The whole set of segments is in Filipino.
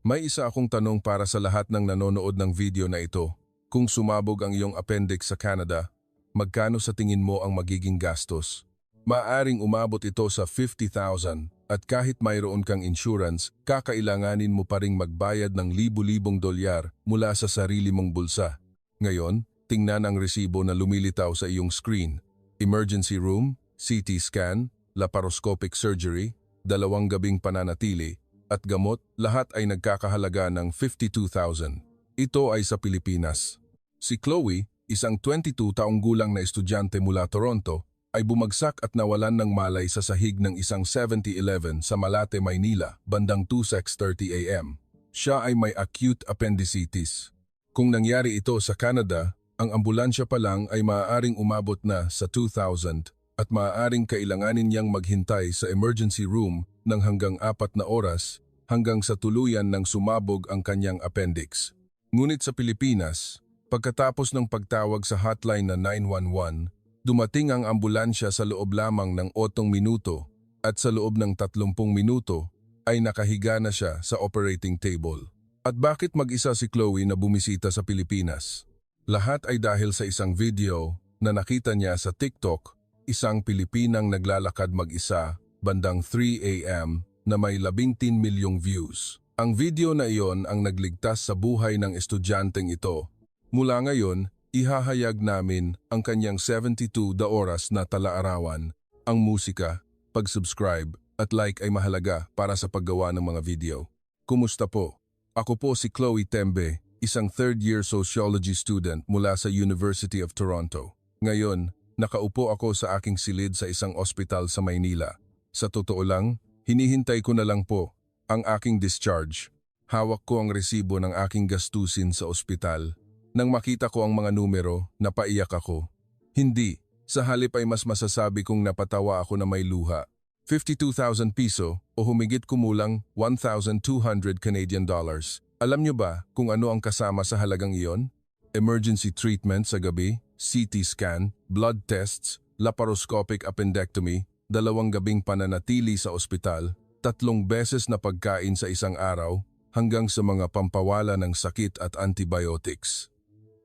May isa akong tanong para sa lahat ng nanonood ng video na ito. Kung sumabog ang iyong appendix sa Canada, magkano sa tingin mo ang magiging gastos? Maaring umabot ito sa 50,000 at kahit mayroon kang insurance, kakailanganin mo pa ring magbayad ng libu-libong dolyar mula sa sarili mong bulsa. Ngayon, tingnan ang resibo na lumilitaw sa iyong screen. Emergency room, CT scan, laparoscopic surgery, 2 gabing pananatili, at gamot, lahat ay nagkakahalaga ng 52,000. Ito ay sa Pilipinas. Si Chloe, isang 22 taong gulang na estudyante mula Toronto, ay bumagsak at nawalan ng malay sa sahig ng isang 7-Eleven sa Malate, Maynila, bandang 2:30 AM. Siya ay may acute appendicitis. Kung nangyari ito sa Canada, ang ambulansya pa lang ay maaaring umabot na sa 2,000 at maaaring kailanganin niyang maghintay sa emergency room ng hanggang 4 na oras hanggang sa tuluyan ng sumabog ang kanyang appendix. Ngunit sa Pilipinas, pagkatapos ng pagtawag sa hotline na 911, dumating ang ambulansya sa loob lamang ng 8 minuto at sa loob ng 30 minuto ay nakahiga na siya sa operating table. At bakit mag-isa si Chloe na bumisita sa Pilipinas? Lahat ay dahil sa isang video na nakita niya sa TikTok, isang Pilipinang naglalakad mag-isa bandang 3 AM na may 11 milyong views. Ang video na iyon ang nagligtas sa buhay ng estudyanteng ito. Mula ngayon, ihahayag namin ang kanyang 72 na oras na tala-arawan. Ang musika, pag-subscribe at like ay mahalaga para sa paggawa ng mga video. Kumusta po? Ako po si Chloe Tembe, isang third-year sociology student mula sa University of Toronto. Ngayon, nakaupo ako sa aking silid sa isang ospital sa Maynila. Sa totoo lang, hinihintay ko na lang po ang aking discharge. Hawak ko ang resibo ng aking gastusin sa ospital. Nang makita ko ang mga numero, napaiyak ako. Hindi, sa halip ay mas masasabi kong napatawa ako na may luha. 52,000 piso o humigit kumulang 1,200 Canadian dollars. Alam niyo ba kung ano ang kasama sa halagang iyon? Emergency treatment sa gabi, CT scan, blood tests, laparoscopic appendectomy, 2 gabing pananatili sa ospital, 3 beses na pagkain sa isang araw, hanggang sa mga pampawala ng sakit at antibiotics.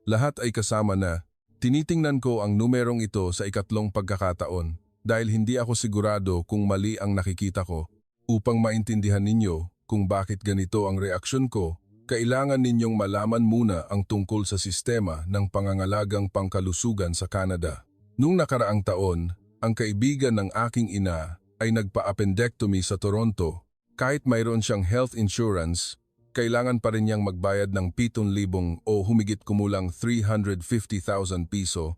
Lahat ay kasama na. Tinitingnan ko ang numerong ito sa ikatlong pagkakataon dahil hindi ako sigurado kung mali ang nakikita ko. Upang maintindihan ninyo kung bakit ganito ang reaksyon ko, kailangan ninyong malaman muna ang tungkol sa sistema ng pangangalagang pangkalusugan sa Canada. Nung nakaraang taon, ang kaibigan ng aking ina ay nagpa-appendectomy sa Toronto. Kahit mayroon siyang health insurance, kailangan pa rin niyang magbayad ng 7,000 o humigit kumulang 350,000 piso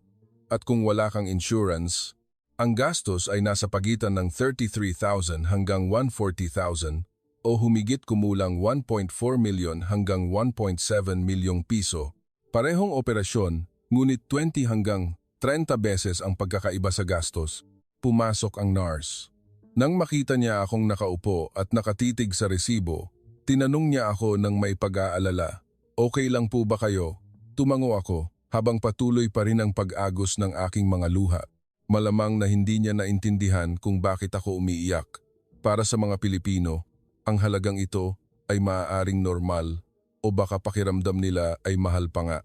at kung wala kang insurance, ang gastos ay nasa pagitan ng 33,000 hanggang 140,000 o humigit kumulang 1.4 milyon hanggang 1.7 milyong piso. Parehong operasyon, ngunit 20 hanggang 30 beses ang pagkakaiba sa gastos. Pumasok ang nurse. Nang makita niya akong nakaupo at nakatitig sa resibo, tinanong niya ako ng may pag-aalala. Okay lang po ba kayo? Tumango ako habang patuloy pa rin ang pag-agos ng aking mga luha. Malamang na hindi niya naintindihan kung bakit ako umiiyak. Para sa mga Pilipino, ang halagang ito ay maaaring normal o baka pakiramdam nila ay mahal pa nga.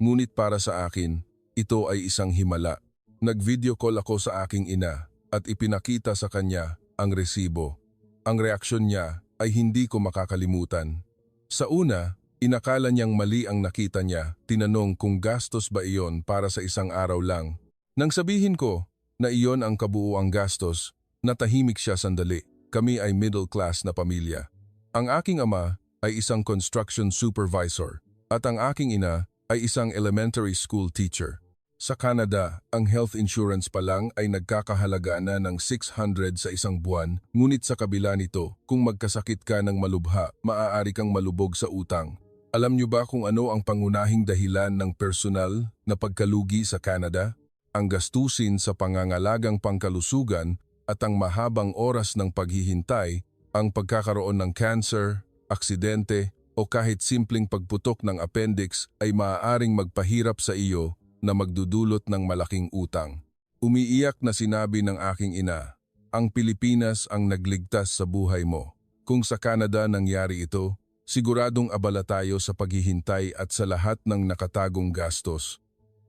Ngunit para sa akin, ito ay isang himala. Nag-video call ako sa aking ina at ipinakita sa kanya ang resibo. Ang reaksyon niya ay hindi ko makakalimutan. Sa una, inakala niyang mali ang nakita niya, tinanong kung gastos ba iyon para sa isang araw lang. Nang sabihin ko na iyon ang kabuuang gastos, natahimik siya sandali. Kami ay middle class na pamilya. Ang aking ama ay isang construction supervisor at ang aking ina ay isang elementary school teacher. Sa Canada, ang health insurance pa lang ay nagkakahalaga na ng 600 sa isang buwan, ngunit sa kabila nito, kung magkasakit ka ng malubha, maaari kang malubog sa utang. Alam niyo ba kung ano ang pangunahing dahilan ng personal na pagkalugi sa Canada? Ang gastusin sa pangangalagang pangkalusugan at ang mahabang oras ng paghihintay, ang pagkakaroon ng cancer, aksidente o kahit simpleng pagputok ng appendix ay maaaring magpahirap sa iyo na magdudulot ng malaking utang. Umiiyak na sinabi ng aking ina, ang Pilipinas ang nagligtas sa buhay mo. Kung sa Canada nangyari ito, Siguradong abala tayo sa paghihintay at sa lahat ng nakatagong gastos.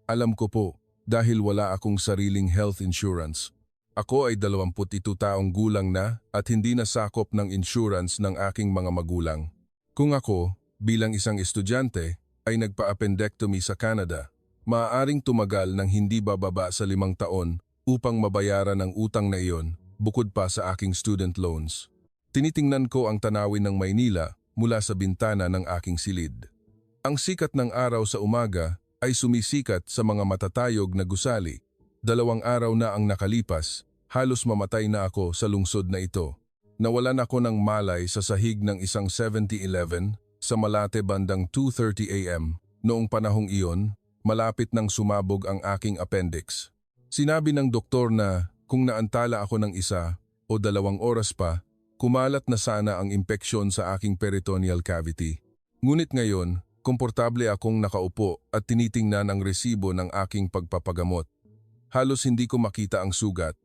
Alam ko po, dahil wala akong sariling health insurance. Ako ay 22 taong gulang na at hindi nasakop ng insurance ng aking mga magulang. Kung ako, bilang isang estudyante, ay nagpa-appendectomy sa Canada, maaaring tumagal ng hindi bababa sa 5 taon upang mabayaran ang utang na iyon, bukod pa sa aking student loans. Tinitingnan ko ang tanawin ng Maynila mula sa bintana ng aking silid. Ang sikat ng araw sa umaga ay sumisikat sa mga matatayog na gusali. 2 araw na ang nakalipas, halos mamatay na ako sa lungsod na ito. Nawalan ako ng malay sa sahig ng isang 7-Eleven sa Malate bandang 2:30 AM. Noong panahong iyon, malapit nang sumabog ang aking appendix. Sinabi ng doktor na kung naantala ako ng 1 o 2 oras pa, kumalat na sana ang impeksyon sa aking peritoneal cavity. Ngunit ngayon, komportable akong nakaupo at tinitingnan ang resibo ng aking pagpapagamot. Halos hindi ko makita ang sugat.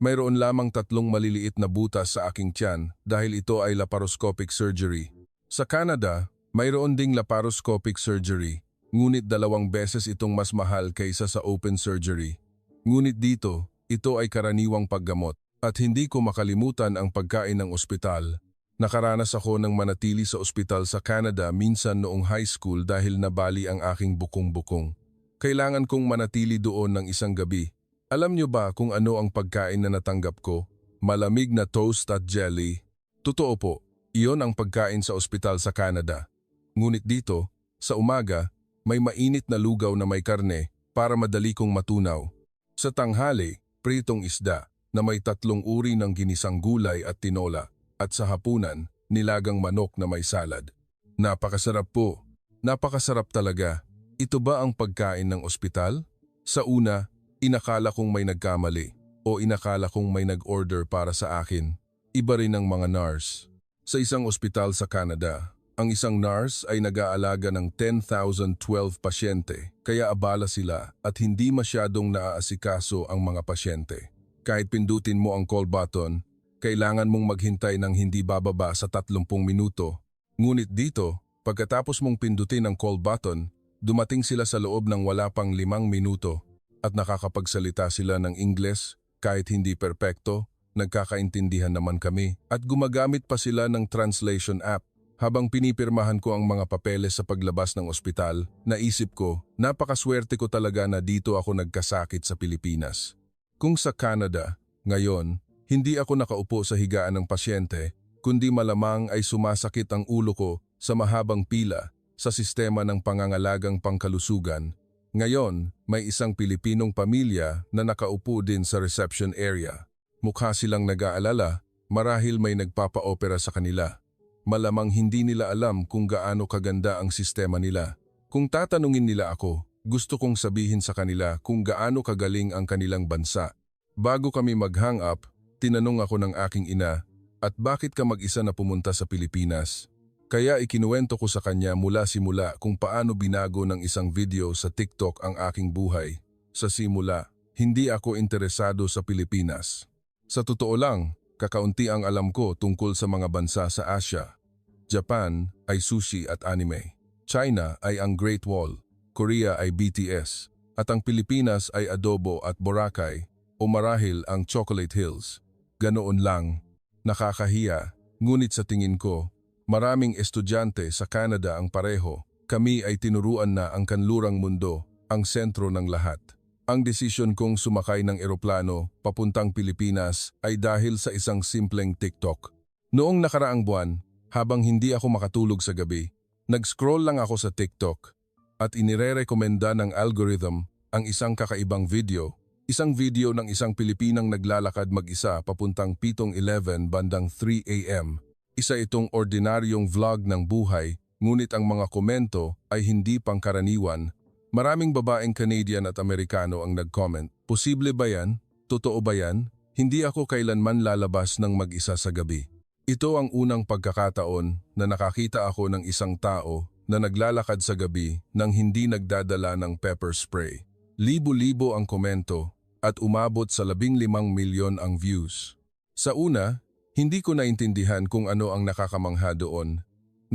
Mayroon lamang 3 maliliit na butas sa aking tiyan dahil ito ay laparoscopic surgery. Sa Canada, mayroon ding laparoscopic surgery, ngunit 2 beses itong mas mahal kaysa sa open surgery. Ngunit dito, ito ay karaniwang paggamot. At hindi ko makalimutan ang pagkain ng ospital. Nakaranas ako ng manatili sa ospital sa Canada minsan noong high school dahil nabali ang aking bukong-bukong. Kailangan kong manatili doon ng 1 gabi. Alam niyo ba kung ano ang pagkain na natanggap ko? Malamig na toast at jelly. Totoo po, iyon ang pagkain sa ospital sa Canada. Ngunit dito, sa umaga, may mainit na lugaw na may karne para madali kong matunaw. Sa tanghali, pritong isda na may 3 uri ng ginisang gulay at tinola, at sa hapunan, nilagang manok na may salad. Napakasarap po. Napakasarap talaga. Ito ba ang pagkain ng ospital? Sa una, inakala kong may nagkamali o inakala kong may nag-order para sa akin. Iba rin ang mga nurse. Sa isang ospital sa Canada, ang isang nurse ay nag-aalaga ng 10,012 pasyente, kaya abala sila at hindi masyadong naaasikaso ang mga pasyente. Kahit pindutin mo ang call button, kailangan mong maghintay ng hindi bababa sa 30 minuto. Ngunit dito, pagkatapos mong pindutin ang call button, dumating sila sa loob ng wala pang 5 minuto at nakakapagsalita sila ng Ingles kahit hindi perpekto, nagkakaintindihan naman kami at gumagamit pa sila ng translation app. Habang pinipirmahan ko ang mga papeles sa paglabas ng ospital, naisip ko, napakaswerte ko talaga na dito ako nagkasakit sa Pilipinas. Kung sa Canada, ngayon, hindi ako nakaupo sa higaan ng pasyente, kundi malamang ay sumasakit ang ulo ko sa mahabang pila sa sistema ng pangangalagang pangkalusugan. Ngayon, may isang Pilipinong pamilya na nakaupo din sa reception area. Mukha silang nag-aalala, marahil may nagpapa-opera sa kanila. Malamang hindi nila alam kung gaano kaganda ang sistema nila. Kung tatanungin nila ako, gusto kong sabihin sa kanila kung gaano kagaling ang kanilang bansa. Bago kami mag-hang up, tinanong ako ng aking ina, at bakit ka mag-isa na pumunta sa Pilipinas? Kaya ikinuwento ko sa kanya mula simula kung paano binago ng isang video sa TikTok ang aking buhay. Sa simula, hindi ako interesado sa Pilipinas. Sa totoo lang, kakaunti ang alam ko tungkol sa mga bansa sa Asia. Japan ay sushi at anime. China ay ang Great Wall. Korea ay BTS. At ang Pilipinas ay adobo at Boracay o marahil ang Chocolate Hills. Ganoon lang. Nakakahiya. Ngunit sa tingin ko, maraming estudyante sa Canada ang pareho. Kami ay tinuruan na ang kanlurang mundo, ang sentro ng lahat. Ang desisyon kong sumakay ng eroplano papuntang Pilipinas ay dahil sa isang simpleng TikTok. Noong nakaraang buwan, habang hindi ako makatulog sa gabi, nag-scroll lang ako sa TikTok at inirerekomenda ng algorithm ang isang kakaibang video. Isang video ng isang Pilipinang naglalakad mag-isa papuntang 7-Eleven bandang 3 AM. Isa itong ordinaryong vlog ng buhay, ngunit ang mga komento ay hindi pangkaraniwan. Maraming babaeng Canadian at Amerikano ang nag-comment. Posible ba yan? Totoo ba yan? Hindi ako kailanman lalabas ng mag-isa sa gabi. Ito ang unang pagkakataon na nakakita ako ng isang tao na naglalakad sa gabi nang hindi nagdadala ng pepper spray. Libo-libo ang komento at umabot sa 15 milyon ang views. Sa una, hindi ko naintindihan kung ano ang nakakamangha doon.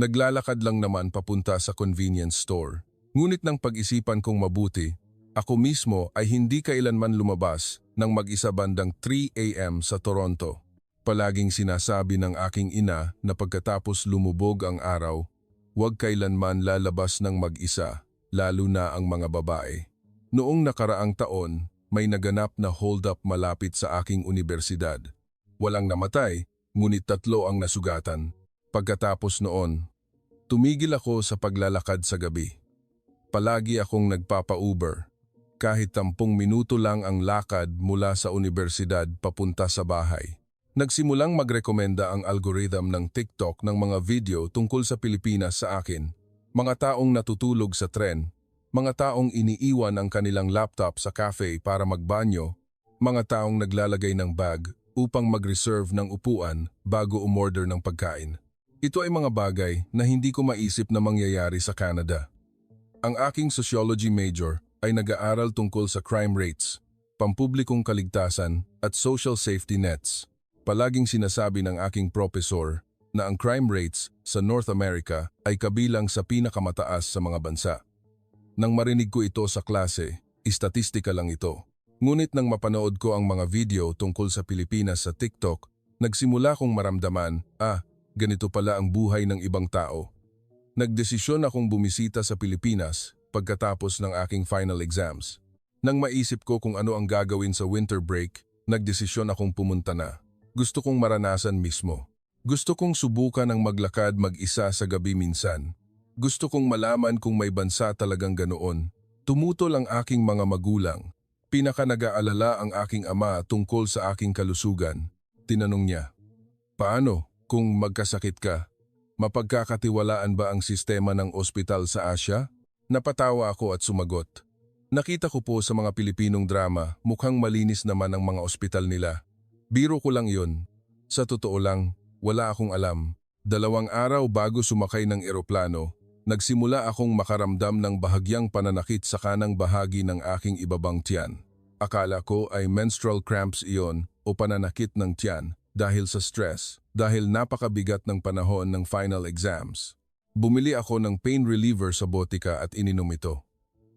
Naglalakad lang naman papunta sa convenience store. Ngunit nang pag-isipan kong mabuti, ako mismo ay hindi kailanman lumabas ng mag-isa bandang 3 a.m. sa Toronto. Palaging sinasabi ng aking ina na pagkatapos lumubog ang araw, huwag kailanman lalabas ng mag-isa, lalo na ang mga babae. Noong nakaraang taon, may naganap na hold-up malapit sa aking universidad. Walang namatay, ngunit 3 ang nasugatan. Pagkatapos noon, tumigil ako sa paglalakad sa gabi. Palagi akong nagpapa-Uber. Kahit 10 minuto lang ang lakad mula sa universidad papunta sa bahay. Nagsimulang magrekomenda ang algorithm ng TikTok ng mga video tungkol sa Pilipinas sa akin. Mga taong natutulog sa tren, mga taong iniiwan ang kanilang laptop sa cafe para magbanyo, mga taong naglalagay ng bag upang mag-reserve ng upuan bago umorder ng pagkain. Ito ay mga bagay na hindi ko maisip na mangyayari sa Canada. Ang aking sociology major ay nag-aaral tungkol sa crime rates, pampublikong kaligtasan at social safety nets. Palaging sinasabi ng aking professor na ang crime rates sa North America ay kabilang sa pinakamataas sa mga bansa. Nang marinig ko ito sa klase, istatistika lang ito. Ngunit nang mapanood ko ang mga video tungkol sa Pilipinas sa TikTok, nagsimula kong maramdaman, ganito pala ang buhay ng ibang tao. Nagdesisyon akong bumisita sa Pilipinas pagkatapos ng aking final exams. Nang maisip ko kung ano ang gagawin sa winter break, nagdesisyon akong pumunta na. Gusto kong maranasan mismo. Gusto kong subukan ang maglakad mag-isa sa gabi minsan. Gusto kong malaman kung may bansa talagang ganoon. Tumutol ang aking mga magulang. Pinaka-nag-aalala ang aking ama tungkol sa aking kalusugan. Tinanong niya, "Paano kung magkasakit ka? Mapagkakatiwalaan ba ang sistema ng ospital sa Asia?" Napatawa ako at sumagot. Nakita ko po sa mga Pilipinong drama, mukhang malinis naman ang mga ospital nila. Biro ko lang yun. Sa totoo lang, wala akong alam. 2 araw bago sumakay ng eroplano, nagsimula akong makaramdam ng bahagyang pananakit sa kanang bahagi ng aking ibabang tiyan. Akala ko ay menstrual cramps iyon o pananakit ng tiyan dahil sa stress, dahil napakabigat ng panahon ng final exams. Bumili ako ng pain reliever sa botika at ininom ito.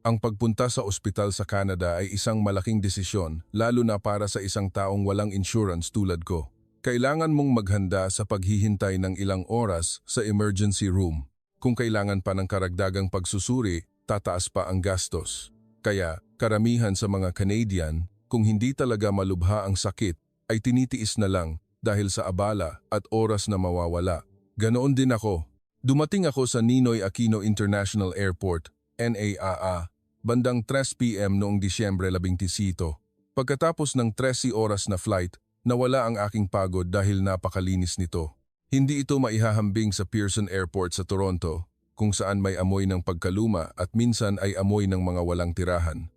Ang pagpunta sa ospital sa Canada ay isang malaking desisyon, lalo na para sa isang taong walang insurance tulad ko. Kailangan mong maghanda sa paghihintay ng ilang oras sa emergency room. Kung kailangan pa ng karagdagang pagsusuri, tataas pa ang gastos. Kaya, karamihan sa mga Canadian, kung hindi talaga malubha ang sakit, ay tinitiis na lang dahil sa abala at oras na mawawala. Ganoon din ako. Dumating ako sa Ninoy Aquino International Airport, NAAA, bandang 3 p.m. noong Disyembre 17. Pagkatapos ng 13 oras na flight, nawala ang aking pagod dahil napakalinis nito. Hindi ito maihahambing sa Pearson Airport sa Toronto, kung saan may amoy ng pagkaluma at minsan ay amoy ng mga walang tirahan.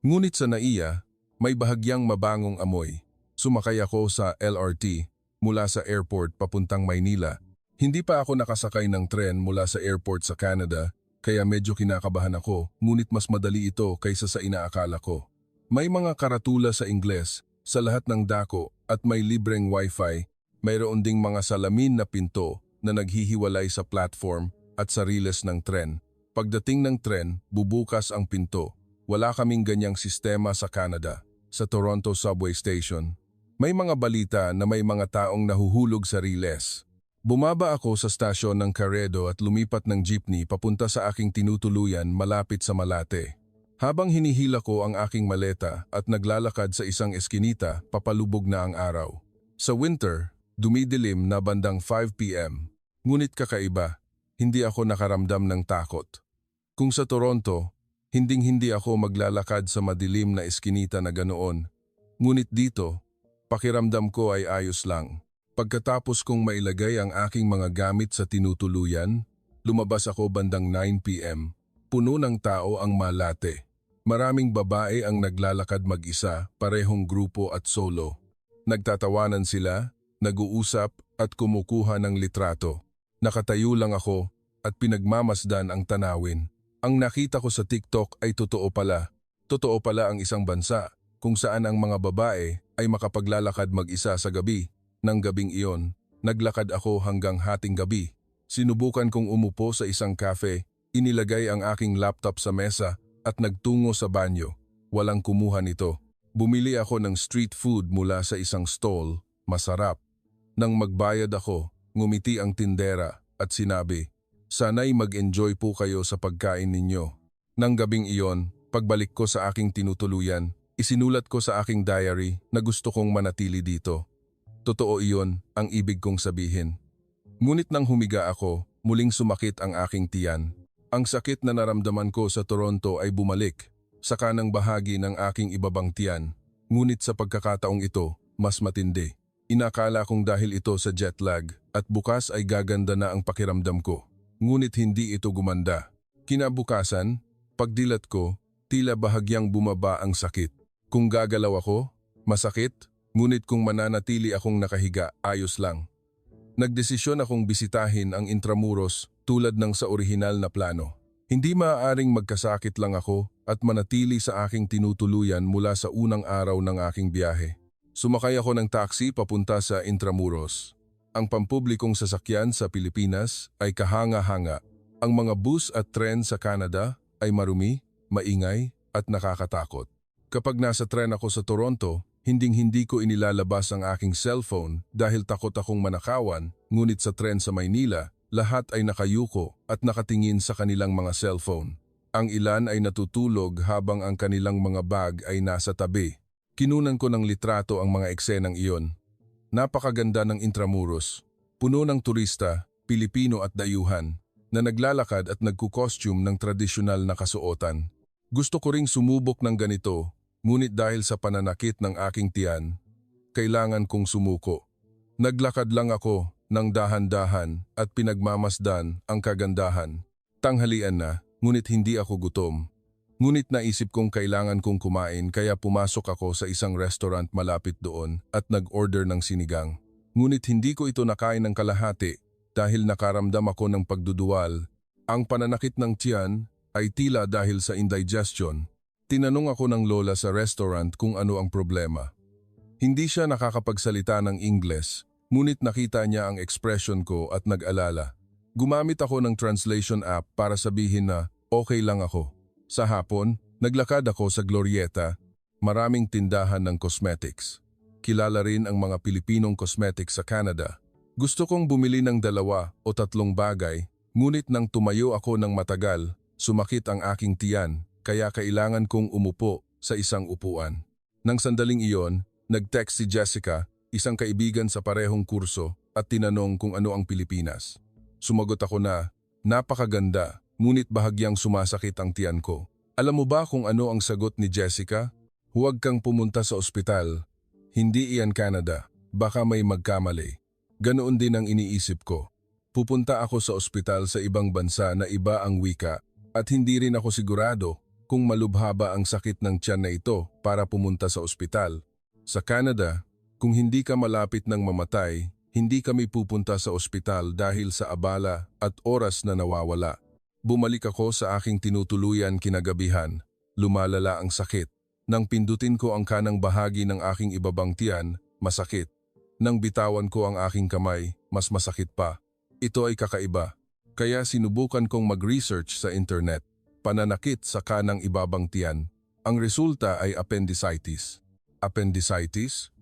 Ngunit sa NAIA, may bahagyang mabangong amoy. Sumakay ako sa LRT mula sa airport papuntang Maynila. Hindi pa ako nakasakay ng tren mula sa airport sa Canada, kaya medyo kinakabahan ako, ngunit mas madali ito kaysa sa inaakala ko. May mga karatula sa Ingles sa lahat ng dako at may libreng wifi. Mayroon ding mga salamin na pinto na naghihiwalay sa platform at sa riles ng tren. Pagdating ng tren, bubukas ang pinto. Wala kaming ganyang sistema sa Canada. Sa Toronto Subway Station, may mga balita na may mga taong nahuhulog sa riles. Bumaba ako sa stasyon ng Carredo at lumipat ng jeepney papunta sa aking tinutuluyan malapit sa Malate. Habang hinihila ko ang aking maleta at naglalakad sa isang eskinita, papalubog na ang araw. Sa winter, dumidilim na bandang 5 p.m. Ngunit kakaiba, hindi ako nakaramdam ng takot. Kung sa Toronto, hinding-hindi ako maglalakad sa madilim na eskinita na ganoon. Ngunit dito, pakiramdam ko ay ayos lang. Pagkatapos kong mailagay ang aking mga gamit sa tinutuluyan, lumabas ako bandang 9 p.m. Puno ng tao ang Malate. Maraming babae ang naglalakad mag-isa, parehong grupo at solo. Nagtatawanan sila, nag-uusap at kumukuha ng litrato. Nakatayo lang ako at pinagmamasdan ang tanawin. Ang nakita ko sa TikTok ay totoo pala. Totoo pala ang isang bansa kung saan ang mga babae ay makapaglalakad mag-isa sa gabi. Nang gabing iyon, naglakad ako hanggang hating gabi. Sinubukan kong umupo sa isang cafe, inilagay ang aking laptop sa mesa at nagtungo sa banyo. Walang kumuha nito. Bumili ako ng street food mula sa isang stall, masarap. Nang magbayad ako, ngumiti ang tindera at sinabi, "Sana'y mag-enjoy po kayo sa pagkain ninyo." Nang gabing iyon, pagbalik ko sa aking tinutuluyan, isinulat ko sa aking diary na gusto kong manatili dito. Totoo iyon ang ibig kong sabihin. Ngunit nang humiga ako, muling sumakit ang aking tiyan. Ang sakit na naramdaman ko sa Toronto ay bumalik sa kanang bahagi ng aking ibabang tiyan. Ngunit sa pagkakataong ito, mas matindi. Inakala kong dahil ito sa jet lag at bukas ay gaganda na ang pakiramdam ko. Ngunit hindi ito gumanda. Kinabukasan, pagdilat ko, tila bahagyang bumaba ang sakit. Kung gagalaw ako, masakit, ngunit kung mananatili akong nakahiga, ayos lang. Nagdesisyon akong bisitahin ang Intramuros tulad ng sa orihinal na plano. Hindi maaaring magkasakit lang ako at manatili sa aking tinutuluyan mula sa unang araw ng aking biyahe. Sumakay ako ng taxi papunta sa Intramuros. Ang pampublikong sasakyan sa Pilipinas ay kahanga-hanga. Ang mga bus at tren sa Canada ay marumi, maingay at nakakatakot. Kapag nasa tren ako sa Toronto, hinding-hindi ko inilalabas ang aking cellphone dahil takot akong manakawan, ngunit sa tren sa Maynila, lahat ay nakayuko at nakatingin sa kanilang mga cellphone. Ang ilan ay natutulog habang ang kanilang mga bag ay nasa tabi. Kinunan ko ng litrato ang mga eksenang iyon. Napakaganda ng Intramuros, puno ng turista, Pilipino at dayuhan, na naglalakad at nagkukostume ng tradisyonal na kasuotan. Gusto ko ring sumubok ng ganito, ngunit dahil sa pananakit ng aking tiyan, kailangan kong sumuko. Naglakad lang ako ng dahan-dahan at pinagmamasdan ang kagandahan. Tanghalian na, ngunit hindi ako gutom. Ngunit naisip kong kailangan kong kumain kaya pumasok ako sa isang restaurant malapit doon at nag-order ng sinigang. Ngunit hindi ko ito nakain ng kalahati dahil nakaramdam ako ng pagduduwal. Ang pananakit ng tiyan ay tila dahil sa indigestion. Tinanong ako ng lola sa restaurant kung ano ang problema. Hindi siya nakakapagsalita ng Ingles, ngunit nakita niya ang ekspresyon ko at nag-alala. Gumamit ako ng translation app para sabihin na okay lang ako. Sa hapon, naglakad ako sa Glorieta, maraming tindahan ng cosmetics. Kilala rin ang mga Pilipinong cosmetics sa Canada. Gusto kong bumili ng 2 o 3 bagay, ngunit nang tumayo ako ng matagal, sumakit ang aking tiyan. Kaya kailangan kong umupo sa isang upuan. Nang sandaling iyon, nag-text si Jessica, isang kaibigan sa parehong kurso, at tinanong kung ano ang Pilipinas. Sumagot ako na, napakaganda, ngunit bahagyang sumasakit ang tiyan ko. Alam mo ba kung ano ang sagot ni Jessica? Huwag kang pumunta sa ospital. Hindi iyan Canada. Baka may magkamali. Ganoon din ang iniisip ko. Pupunta ako sa ospital sa ibang bansa na iba ang wika, at hindi rin ako sigurado kung malubha ba ang sakit ng tiyan na ito para pumunta sa ospital. Sa Canada, kung hindi ka malapit ng mamatay, hindi kami pupunta sa ospital dahil sa abala at oras na nawawala. Bumalik ako sa aking tinutuluyan kinagabihan. Lumalala ang sakit. Nang pindutin ko ang kanang bahagi ng aking ibabang tiyan, masakit. Nang bitawan ko ang aking kamay, mas masakit pa. Ito ay kakaiba. Kaya sinubukan kong mag-research sa internet. Pananakit sa kanang ibabang tiyan. Ang resulta ay appendicitis. Appendicitis?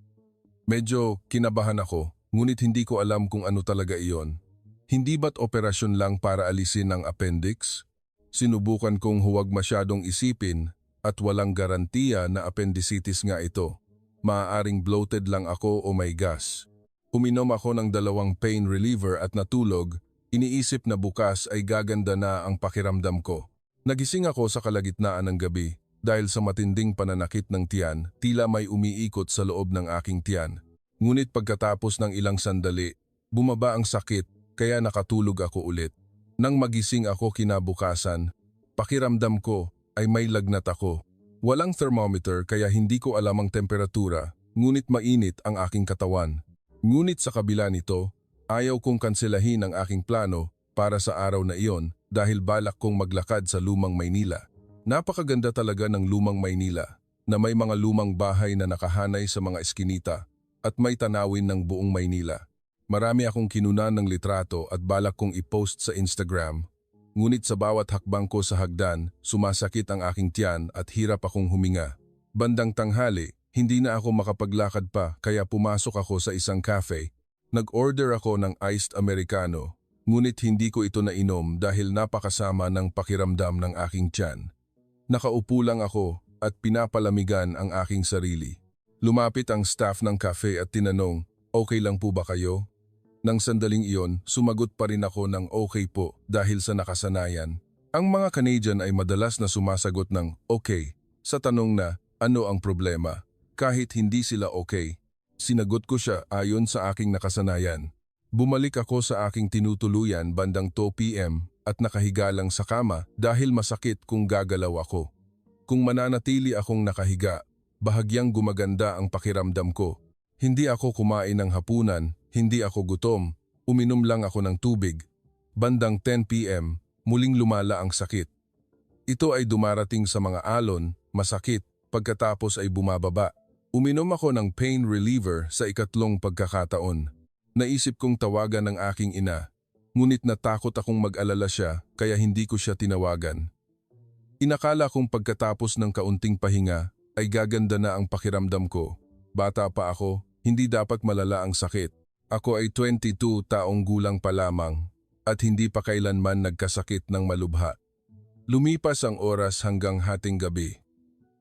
Medyo kinabahan ako, ngunit hindi ko alam kung ano talaga iyon. Hindi ba't operasyon lang para alisin ang appendix? Sinubukan kong huwag masyadong isipin at walang garantiya na appendicitis nga ito. Maaaring bloated lang ako o may gas. Uminom ako ng 2 pain reliever at natulog, iniisip na bukas ay gaganda na ang pakiramdam ko. Nagising ako sa kalagitnaan ng gabi dahil sa matinding pananakit ng tiyan, tila may umiikot sa loob ng aking tiyan. Ngunit pagkatapos ng ilang sandali, bumaba ang sakit kaya nakatulog ako ulit. Nang magising ako kinabukasan, pakiramdam ko ay may lagnat ako. Walang thermometer kaya hindi ko alam ang temperatura, ngunit mainit ang aking katawan. Ngunit sa kabila nito, ayaw kong kanselahin ang aking plano para sa araw na iyon dahil balak kong maglakad sa Lumang Maynila. Napakaganda talaga ng Lumang Maynila na may mga lumang bahay na nakahanay sa mga eskinita at may tanawin ng buong Maynila. Marami akong kinunan ng litrato at balak kong i-post sa Instagram. Ngunit sa bawat hakbang ko sa hagdan, sumasakit ang aking tiyan at hirap akong huminga. Bandang tanghali, hindi na ako makapaglakad pa kaya pumasok ako sa isang cafe. Nag-order ako ng iced americano, ngunit hindi ko ito nainom dahil napakasama ng pakiramdam ng aking tiyan. Nakaupo lang ako at pinapalamigan ang aking sarili. Lumapit ang staff ng cafe at tinanong, "Okay lang po ba kayo?" Nang sandaling iyon, sumagot pa rin ako ng okay po dahil sa nakasanayan. Ang mga Canadian ay madalas na sumasagot ng okay sa tanong na ano ang problema. Kahit hindi sila okay, sinagot ko siya ayon sa aking nakasanayan. Bumalik ako sa aking tinutuluyan bandang 2 p.m. at nakahiga lang sa kama dahil masakit kung gagalaw ako. Kung mananatili akong nakahiga, bahagyang gumaganda ang pakiramdam ko. Hindi ako kumain ng hapunan, hindi ako gutom, uminom lang ako ng tubig. Bandang 10 p.m., muling lumala ang sakit. Ito ay dumarating sa mga alon, masakit, pagkatapos ay bumababa. Uminom ako ng pain reliever sa ikatlong pagkakataon. Naisip kong tawagan ng aking ina, ngunit natakot akong mag-alala siya kaya hindi ko siya tinawagan. Inakala kong pagkatapos ng kaunting pahinga ay gaganda na ang pakiramdam ko. Bata pa ako, hindi dapat malala ang sakit. Ako ay 22 taong gulang pa lamang at hindi pa kailanman nagkasakit ng malubha. Lumipas ang oras hanggang hating gabi.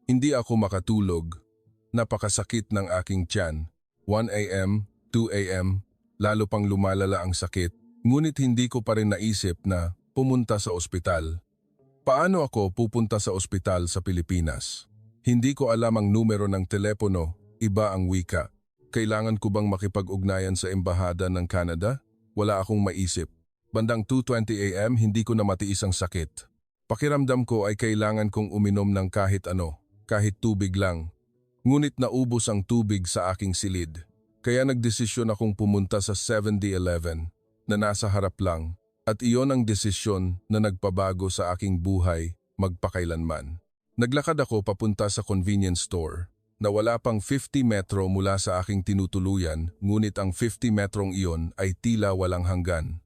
Hindi ako makatulog. Napakasakit ng aking tiyan. 1 a.m., 2 a.m., lalo pang lumalala ang sakit. Ngunit hindi ko pa rin naisip na pumunta sa ospital. Paano ako pupunta sa ospital sa Pilipinas? Hindi ko alam ang numero ng telepono, iba ang wika. Kailangan ko bang makipag-ugnayan sa embahada ng Canada? Wala akong maisip. Bandang 2:20 a.m. hindi ko na matiis ang sakit. Pakiramdam ko ay kailangan kong uminom ng kahit ano, kahit tubig lang. Ngunit naubos ang tubig sa aking silid. Kaya nagdesisyon akong pumunta sa 7-Eleven na nasa harap lang. At iyon ang desisyon na nagpabago sa aking buhay magpakailanman. Naglakad ako papunta sa convenience store na wala pang 50 metro mula sa aking tinutuluyan, ngunit ang 50 metrong iyon ay tila walang hanggan.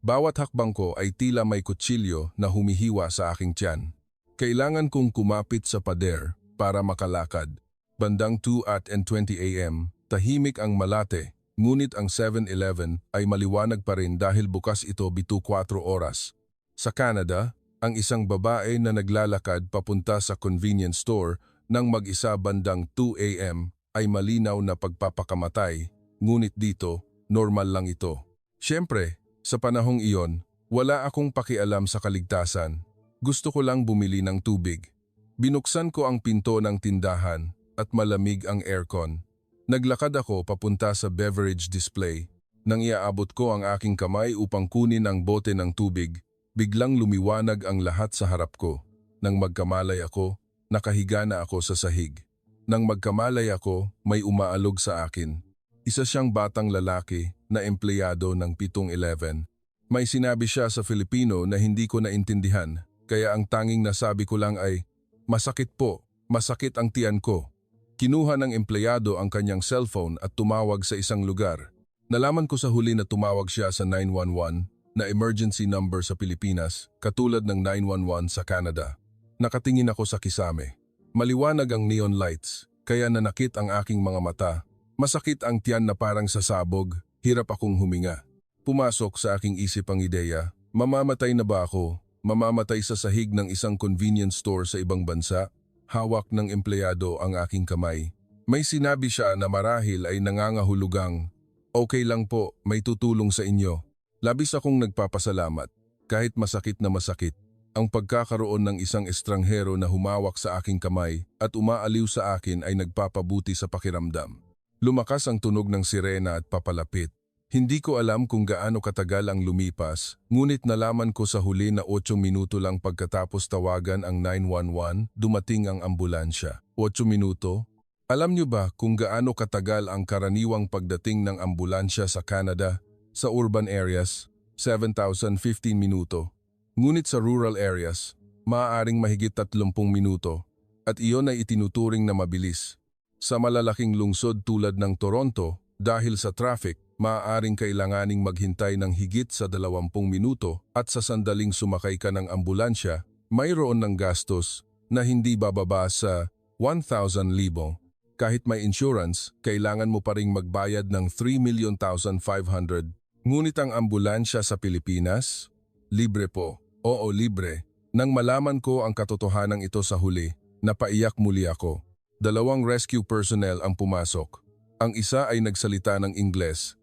Bawat hakbang ko ay tila may kutsilyo na humihiwa sa aking tiyan. Kailangan kong kumapit sa pader para makalakad. Bandang 2:20 a.m., tahimik ang Malate, ngunit ang 7-Eleven ay maliwanag pa rin dahil bukas ito 24 oras. Sa Canada, ang isang babae na naglalakad papunta sa convenience store nang mag-isa bandang 2 a.m. ay malinaw na pagpapakamatay, ngunit dito, normal lang ito. Siyempre, sa panahong iyon, wala akong pakialam sa kaligtasan. Gusto ko lang bumili ng tubig. Binuksan ko ang pinto ng tindahan at malamig ang aircon. Naglakad ako papunta sa beverage display. Nang iaabot ko ang aking kamay upang kunin ang bote ng tubig, biglang lumiwanag ang lahat sa harap ko. Nang magkamalay ako, nakahiga na ako sa sahig. Nang magkamalay ako, may umaalog sa akin. Isa siyang batang lalaki na empleyado ng 7-Eleven. May sinabi siya sa Filipino na hindi ko naintindihan, kaya ang tanging nasabi ko lang ay, "Masakit po, masakit ang tiyan ko." Kinuha ng empleyado ang kanyang cellphone at tumawag sa isang lugar. Nalaman ko sa huli na tumawag siya sa 911 na emergency number sa Pilipinas, katulad ng 911 sa Canada. Nakatingin ako sa kisame. Maliwanag ang neon lights, kaya nanakit ang aking mga mata. Masakit ang tiyan na parang sasabog, hirap akong huminga. Pumasok sa aking isip ang ideya, mamamatay na ba ako? Mamamatay sa sahig ng isang convenience store sa ibang bansa? Hawak ng empleyado ang aking kamay. May sinabi siya na marahil ay nangangahulugang, "Okay lang po, may tutulong sa inyo." Labis akong nagpapasalamat, kahit masakit na masakit. Ang pagkakaroon ng isang estranghero na humawak sa aking kamay at umaaliw sa akin ay nagpapabuti sa pakiramdam. Lumakas ang tunog ng sirena at papalapit. Hindi ko alam kung gaano katagal ang lumipas, ngunit nalaman ko sa huli na 8 minuto lang pagkatapos tawagan ang 911, dumating ang ambulansya. 8 minuto? Alam niyo ba kung gaano katagal ang karaniwang pagdating ng ambulansya sa Canada? Sa urban areas, 7,015 minuto. Ngunit sa rural areas, maaaring mahigit 30 minuto, at iyon ay itinuturing na mabilis. Sa malalaking lungsod tulad ng Toronto, dahil sa traffic, maaaring kailanganing maghintay ng higit sa 20 minuto at sa sandaling sumakay ka ng ambulansya, mayroon ng gastos na hindi bababa sa 1,000 libo. Kahit may insurance, kailangan mo pa ring magbayad ng 3,500,000. Ngunit ang ambulansya sa Pilipinas, libre po. Oo, libre. Nang malaman ko ang katotohanan ito sa huli, napaiyak muli ako. 2 rescue personnel ang pumasok. Ang isa ay nagsalita ng Ingles.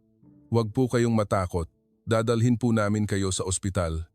"Huwag po kayong matakot. Dadalhin po namin kayo sa ospital."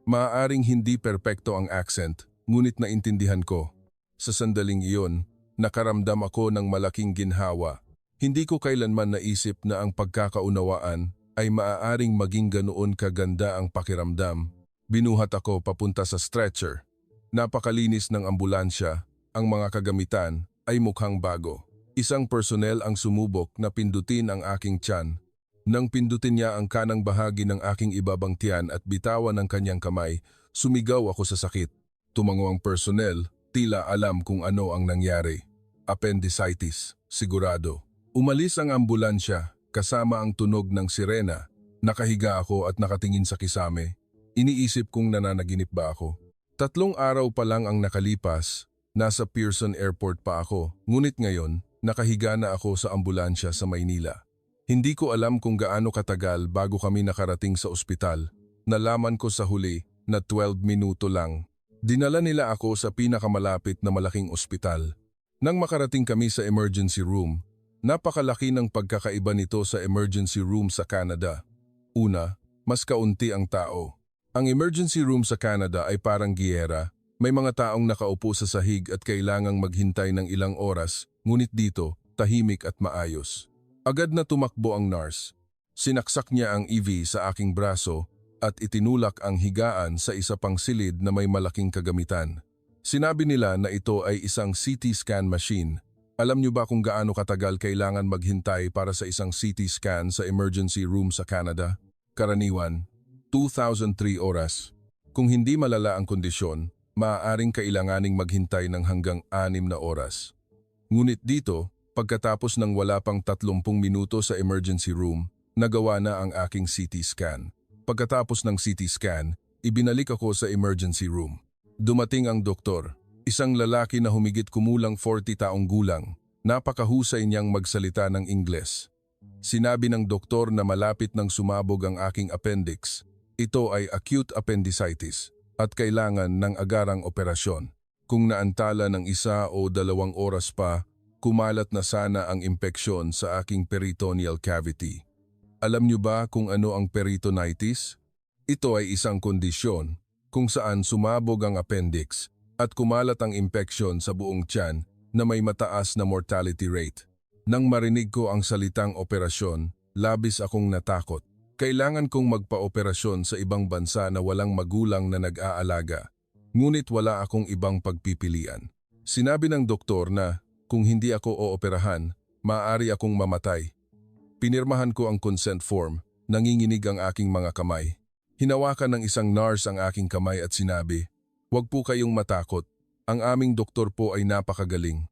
Maaaring hindi perpekto ang accent, ngunit naintindihan ko. Sa sandaling iyon, nakaramdam ako ng malaking ginhawa. Hindi ko kailanman naisip na ang pagkakaunawaan ay maaaring maging ganoon kaganda ang pakiramdam. Binuhat ako papunta sa stretcher. Napakalinis ng ambulansya, ang mga kagamitan ay mukhang bago. Isang personnel ang sumubok na pindutin ang aking tiyan. Nang pindutin niya ang kanang bahagi ng aking ibabang tiyan at bitawan ang kanyang kamay, sumigaw ako sa sakit. Tumango ang personnel, tila alam kung ano ang nangyari. Appendicitis, sigurado. Umalis ang ambulansya, kasama ang tunog ng sirena. Nakahiga ako at nakatingin sa kisame. Iniisip kung nananaginip ba ako. 3 araw pa lang ang nakalipas, nasa Pearson Airport pa ako. Ngunit ngayon, nakahiga na ako sa ambulansya sa Maynila. Hindi ko alam kung gaano katagal bago kami nakarating sa ospital. Nalaman ko sa huli na 12 minuto lang. Dinala nila ako sa pinakamalapit na malaking ospital. Nang makarating kami sa emergency room, napakalaki ng pagkakaiba nito sa emergency room sa Canada. Una, mas kaunti ang tao. Ang emergency room sa Canada ay parang giyera. May mga taong nakaupo sa sahig at kailangang maghintay ng ilang oras, ngunit dito, tahimik at maayos. Agad na tumakbo ang nurse. Sinaksak niya ang IV sa aking braso at itinulak ang higaan sa isa pang silid na may malaking kagamitan. Sinabi nila na ito ay isang CT scan machine. Alam niyo ba kung gaano katagal kailangan maghintay para sa isang CT scan sa emergency room sa Canada? Karaniwan, 2,003 oras. Kung hindi malala ang kondisyon, maaaring kailanganing maghintay ng hanggang 6 na oras. Ngunit dito, pagkatapos ng wala pang 30 minuto sa emergency room, nagawa na ang aking CT scan. Pagkatapos ng CT scan, ibinalik ako sa emergency room. Dumating ang doktor, isang lalaki na humigit kumulang 40 taong gulang. Napakahusay niyang magsalita ng Ingles. Sinabi ng doktor na malapit nang sumabog ang aking appendix. Ito ay acute appendicitis at kailangan ng agarang operasyon. Kung naantala ng 1 o 2 oras pa, kumalat na sana ang impeksyon sa aking peritoneal cavity. Alam niyo ba kung ano ang peritonitis? Ito ay isang kondisyon kung saan sumabog ang appendix at kumalat ang impeksyon sa buong tiyan na may mataas na mortality rate. Nang marinig ko ang salitang operasyon, labis akong natakot. Kailangan kong magpa-operasyon sa ibang bansa na walang magulang na nag-aalaga. Ngunit wala akong ibang pagpipilian. Sinabi ng doktor na kung hindi ako ooperahan, maaari akong mamatay. Pinirmahan ko ang consent form, nanginginig ang aking mga kamay. Hinawakan ng isang nurse ang aking kamay at sinabi, "Huwag po kayong matakot. Ang aming doktor po ay napakagaling."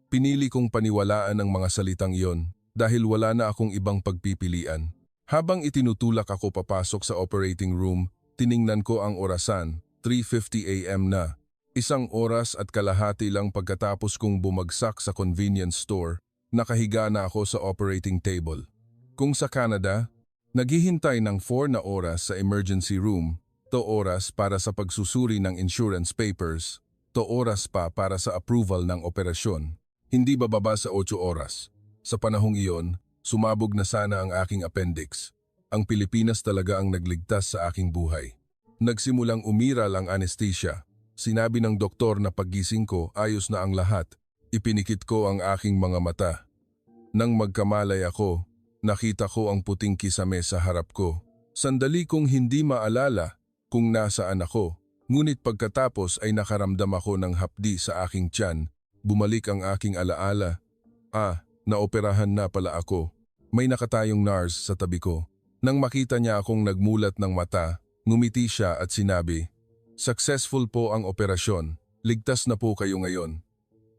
Pinili kong paniwalaan ang mga salitang iyon dahil wala na akong ibang pagpipilian. Habang itinutulak ako papasok sa operating room, tiningnan ko ang orasan, 3:50 AM na. 1 oras at kalahati lang pagkatapos kong bumagsak sa convenience store, nakahiga na ako sa operating table. Kung sa Canada, naghihintay ng 4 na oras sa emergency room, 2 oras para sa pagsusuri ng insurance papers, 2 oras pa para sa approval ng operasyon. Hindi bababa sa 8 oras. Sa panahong iyon, sumabog na sana ang aking appendix. Ang Pilipinas talaga ang nagligtas sa aking buhay. Nagsimulang umiral ang anesthesia. Sinabi ng doktor na paggising ko ayos na ang lahat. Ipinikit ko ang aking mga mata. Nang magkamalay ako, nakita ko ang puting kisame sa harap ko. Sandali kong hindi maalala kung nasaan ako. Ngunit pagkatapos ay nakaramdam ako ng hapdi sa aking tiyan. Bumalik ang aking alaala. Naoperahan na pala ako. May nakatayong nurse sa tabi ko. Nang makita niya akong nagmulat ng mata, ngumiti siya at sinabi, "Successful po ang operasyon. Ligtas na po kayo ngayon."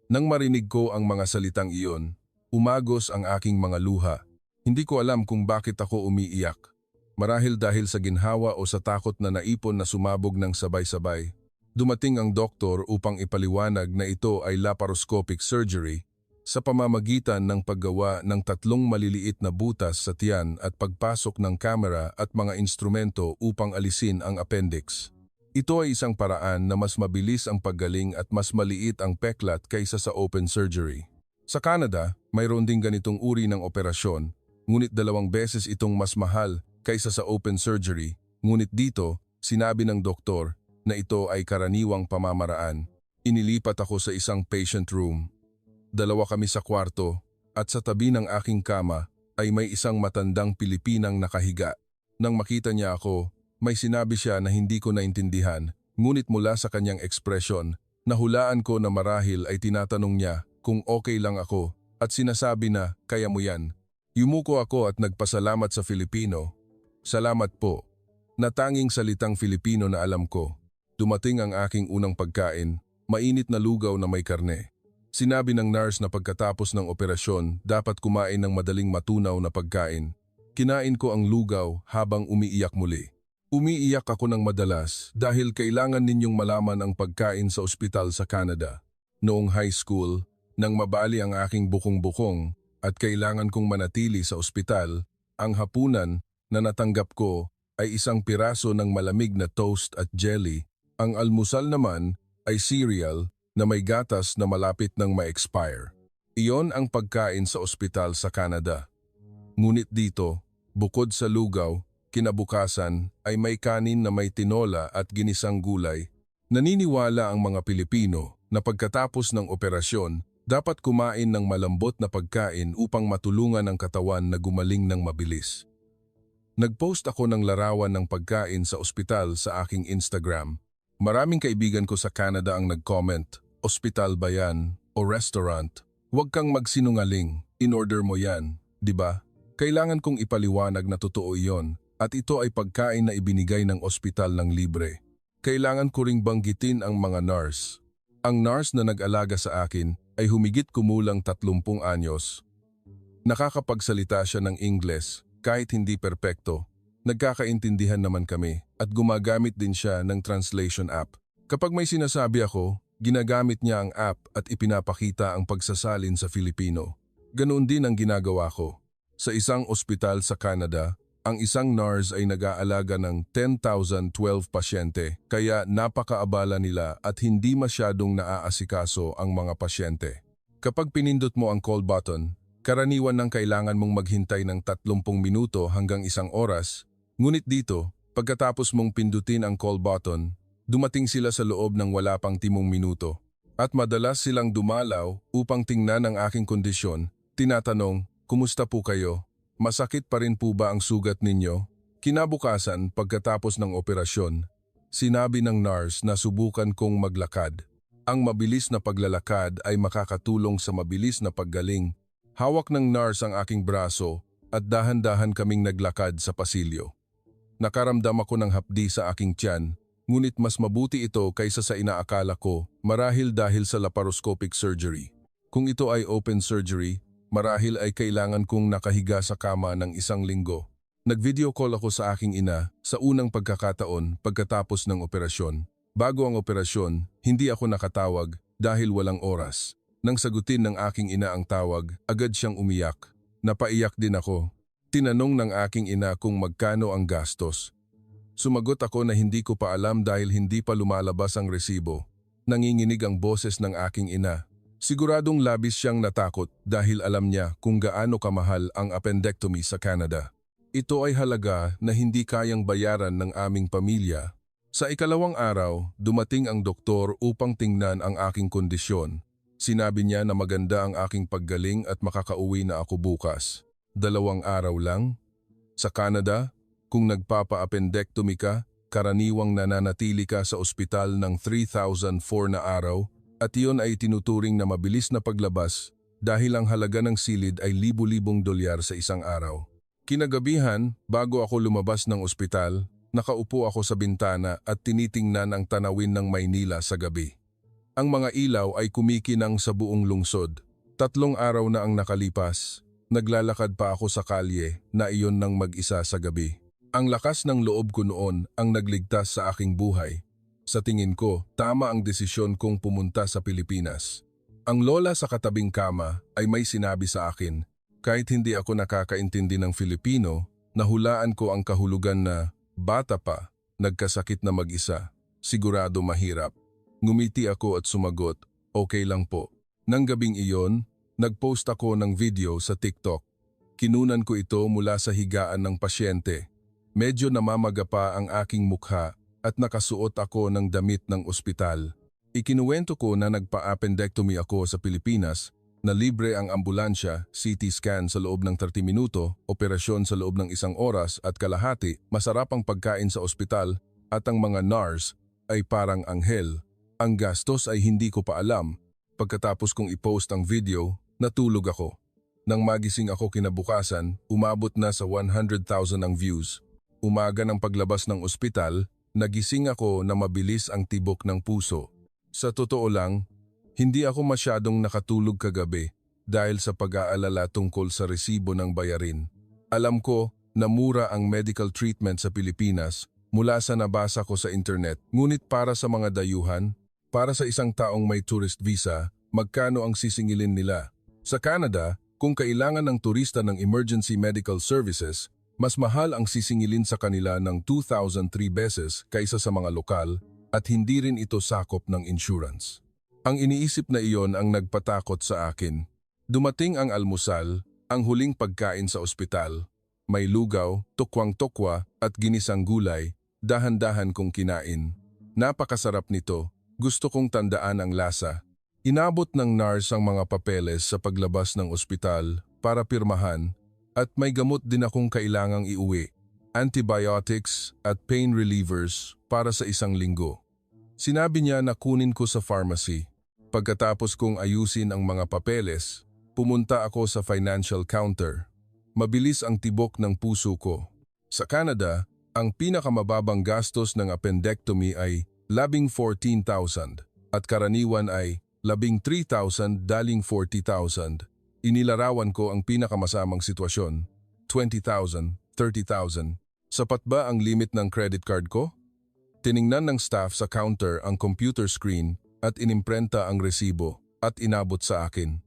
Nang marinig ko ang mga salitang iyon, umagos ang aking mga luha. Hindi ko alam kung bakit ako umiiyak. Marahil dahil sa ginhawa o sa takot na naipon na sumabog ng sabay-sabay. Dumating ang doktor upang ipaliwanag na ito ay laparoscopic surgery sa pamamagitan ng paggawa ng 3 maliliit na butas sa tiyan at pagpasok ng kamera at mga instrumento upang alisin ang appendix. Ito ay isang paraan na mas mabilis ang paggaling at mas maliit ang peklat kaysa sa open surgery. Sa Canada, mayroon ding ganitong uri ng operasyon, ngunit 2 beses itong mas mahal kaysa sa open surgery, ngunit dito, sinabi ng doktor na ito ay karaniwang pamamaraan. Inilipat ako sa isang patient room. 2 kami sa kwarto at sa tabi ng aking kama ay may isang matandang Pilipinang nakahiga. Nang makita niya ako, may sinabi siya na hindi ko naintindihan, ngunit mula sa kanyang ekspresyon, nahulaan ko na marahil ay tinatanong niya kung okay lang ako at sinasabi na, kaya mo yan. Yumuko ako at nagpasalamat sa Filipino. Salamat po. Natanging salitang Filipino na alam ko. Dumating ang aking unang pagkain, mainit na lugaw na may karne. Sinabi ng nurse na pagkatapos ng operasyon, dapat kumain ng madaling matunaw na pagkain. Kinain ko ang lugaw habang umiiyak muli. Umiiyak ako ng madalas dahil kailangan ninyong malaman ang pagkain sa ospital sa Canada. Noong high school, nang mabali ang aking bukong-bukong at kailangan kong manatili sa ospital, ang hapunan na natanggap ko ay isang piraso ng malamig na toast at jelly. Ang almusal naman ay cereal na may gatas na malapit ng ma-expire. Iyon ang pagkain sa ospital sa Canada. Ngunit dito, bukod sa lugaw, kinabukasan ay may kanin na may tinola at ginisang gulay. Naniniwala ang mga Pilipino na pagkatapos ng operasyon, dapat kumain ng malambot na pagkain upang matulungan ang katawan na gumaling ng mabilis. Nag-post ako ng larawan ng pagkain sa ospital sa aking Instagram. Maraming kaibigan ko sa Canada ang nag-comment, ospital ba yan o restaurant? Huwag kang magsinungaling, in-order mo yan, di ba? Kailangan kong ipaliwanag na totoo iyon at ito ay pagkain na ibinigay ng ospital ng libre. Kailangan ko ring banggitin ang mga nurse. Ang nurse na nag-alaga sa akin ay humigit kumulang 30 anyos. Nakakapagsalita siya ng Ingles kahit hindi perpekto. Nagkakaintindihan naman kami at gumagamit din siya ng translation app. Kapag may sinasabi ako, ginagamit niya ang app at ipinapakita ang pagsasalin sa Filipino. Ganoon din ang ginagawa ko. Sa isang ospital sa Canada, ang isang nurse ay nag-aalaga ng 10,012 pasyente kaya napakaabala nila at hindi masyadong naaasikaso ang mga pasyente. Kapag pinindot mo ang call button, karaniwan ng kailangan mong maghintay ng 30 minuto hanggang 1 oras, ngunit dito, pagkatapos mong pindutin ang call button, dumating sila sa loob ng wala pang 10 minuto. At madalas silang dumalaw upang tingnan ang aking kondisyon, tinatanong, kumusta po kayo? Masakit pa rin po ba ang sugat ninyo? Kinabukasan, pagkatapos ng operasyon, sinabi ng nurse na subukan kong maglakad. Ang mabilis na paglalakad ay makakatulong sa mabilis na paggaling. Hawak ng nurse ang aking braso at dahan-dahan kaming naglakad sa pasilyo. Nakaramdam ako ng hapdi sa aking tiyan, ngunit mas mabuti ito kaysa sa inaakala ko marahil dahil sa laparoscopic surgery. Kung ito ay open surgery, marahil ay kailangan kong nakahiga sa kama ng 1 linggo. Nag-video call ako sa aking ina sa unang pagkakataon pagkatapos ng operasyon. Bago ang operasyon, hindi ako nakatawag dahil walang oras. Nang sagutin ng aking ina ang tawag, agad siyang umiyak. Napaiyak din ako. Tinanong ng aking ina kung magkano ang gastos. Sumagot ako na hindi ko pa alam dahil hindi pa lumalabas ang resibo. Nanginginig ang boses ng aking ina. Siguradong labis siyang natakot dahil alam niya kung gaano kamahal ang appendectomy sa Canada. Ito ay halaga na hindi kayang bayaran ng aming pamilya. Sa ikalawang araw, dumating ang doktor upang tingnan ang aking kondisyon. Sinabi niya na maganda ang aking paggaling at makakauwi na ako bukas. 2 araw lang? Sa Canada, kung nagpapa-appendectomy ka, karaniwang nananatili ka sa ospital ng 3,004 na araw at iyon ay tinuturing na mabilis na paglabas dahil ang halaga ng silid ay libu-libong dolyar sa 1 araw. Kinagabihan, bago ako lumabas ng ospital, nakaupo ako sa bintana at tinitingnan ang tanawin ng Maynila sa gabi. Ang mga ilaw ay kumikinang sa buong lungsod. 3 araw na ang nakalipas. Naglalakad pa ako sa kalye na iyon nang mag-isa sa gabi. Ang lakas ng loob ko noon ang nagligtas sa aking buhay. Sa tingin ko, tama ang desisyon kong pumunta sa Pilipinas. Ang lola sa katabing kama ay may sinabi sa akin, kahit hindi ako nakakaintindi ng Filipino, nahulaan ko ang kahulugan na bata pa, nagkasakit na mag-isa, sigurado mahirap. Ngumiti ako at sumagot, okay lang po. Nang gabing iyon, nagpost ako ng video sa TikTok. Kinunan ko ito mula sa higaan ng pasyente. Medyo namamaga pa ang aking mukha at nakasuot ako ng damit ng ospital. Ikinuwento ko na nagpa-appendectomy ako sa Pilipinas, na libre ang ambulansya, CT scan sa loob ng 30 minuto, operasyon sa loob ng 1 oras at kalahati, masarap ang pagkain sa ospital at ang mga nurse ay parang anghel. Ang gastos ay hindi ko pa alam. Pagkatapos kong i-post ang video, natulog ako. Nang magising ako kinabukasan, umabot na sa 100,000 ang views. Umaga ng paglabas ng ospital, nagising ako na mabilis ang tibok ng puso. Sa totoo lang, hindi ako masyadong nakatulog kagabi dahil sa pag-aalala tungkol sa resibo ng bayarin. Alam ko na mura ang medical treatment sa Pilipinas mula sa nabasa ko sa internet, ngunit para sa mga dayuhan, para sa isang taong may tourist visa, magkano ang sisingilin nila? Sa Canada, kung kailangan ng turista ng emergency medical services, mas mahal ang sisingilin sa kanila ng 2,003 beses kaysa sa mga lokal at hindi rin ito sakop ng insurance. Ang iniisip na iyon ang nagpatakot sa akin. Dumating ang almusal, ang huling pagkain sa ospital. May lugaw, tukwang-tokwa at ginisang gulay, dahan-dahan kong kinain. Napakasarap nito, gusto kong tandaan ang lasa. Inabot ng nurse ang mga papeles sa paglabas ng ospital para pirmahan at may gamot din akong kailangang iuwi, antibiotics at pain relievers para sa 1 linggo. Sinabi niya na kunin ko sa pharmacy. Pagkatapos kong ayusin ang mga papeles, pumunta ako sa financial counter. Mabilis ang tibok ng puso ko. Sa Canada, ang pinakamababang gastos ng appendectomy ay 14,000 at karaniwan ay 13,000 daling 40,000. Inilarawan ko ang pinakamasamang sitwasyon, 20,000, 30,000. Sapat ba ang limit ng credit card ko? Tiningnan ng staff sa counter ang computer screen at inimprenta ang resibo at inabot sa akin.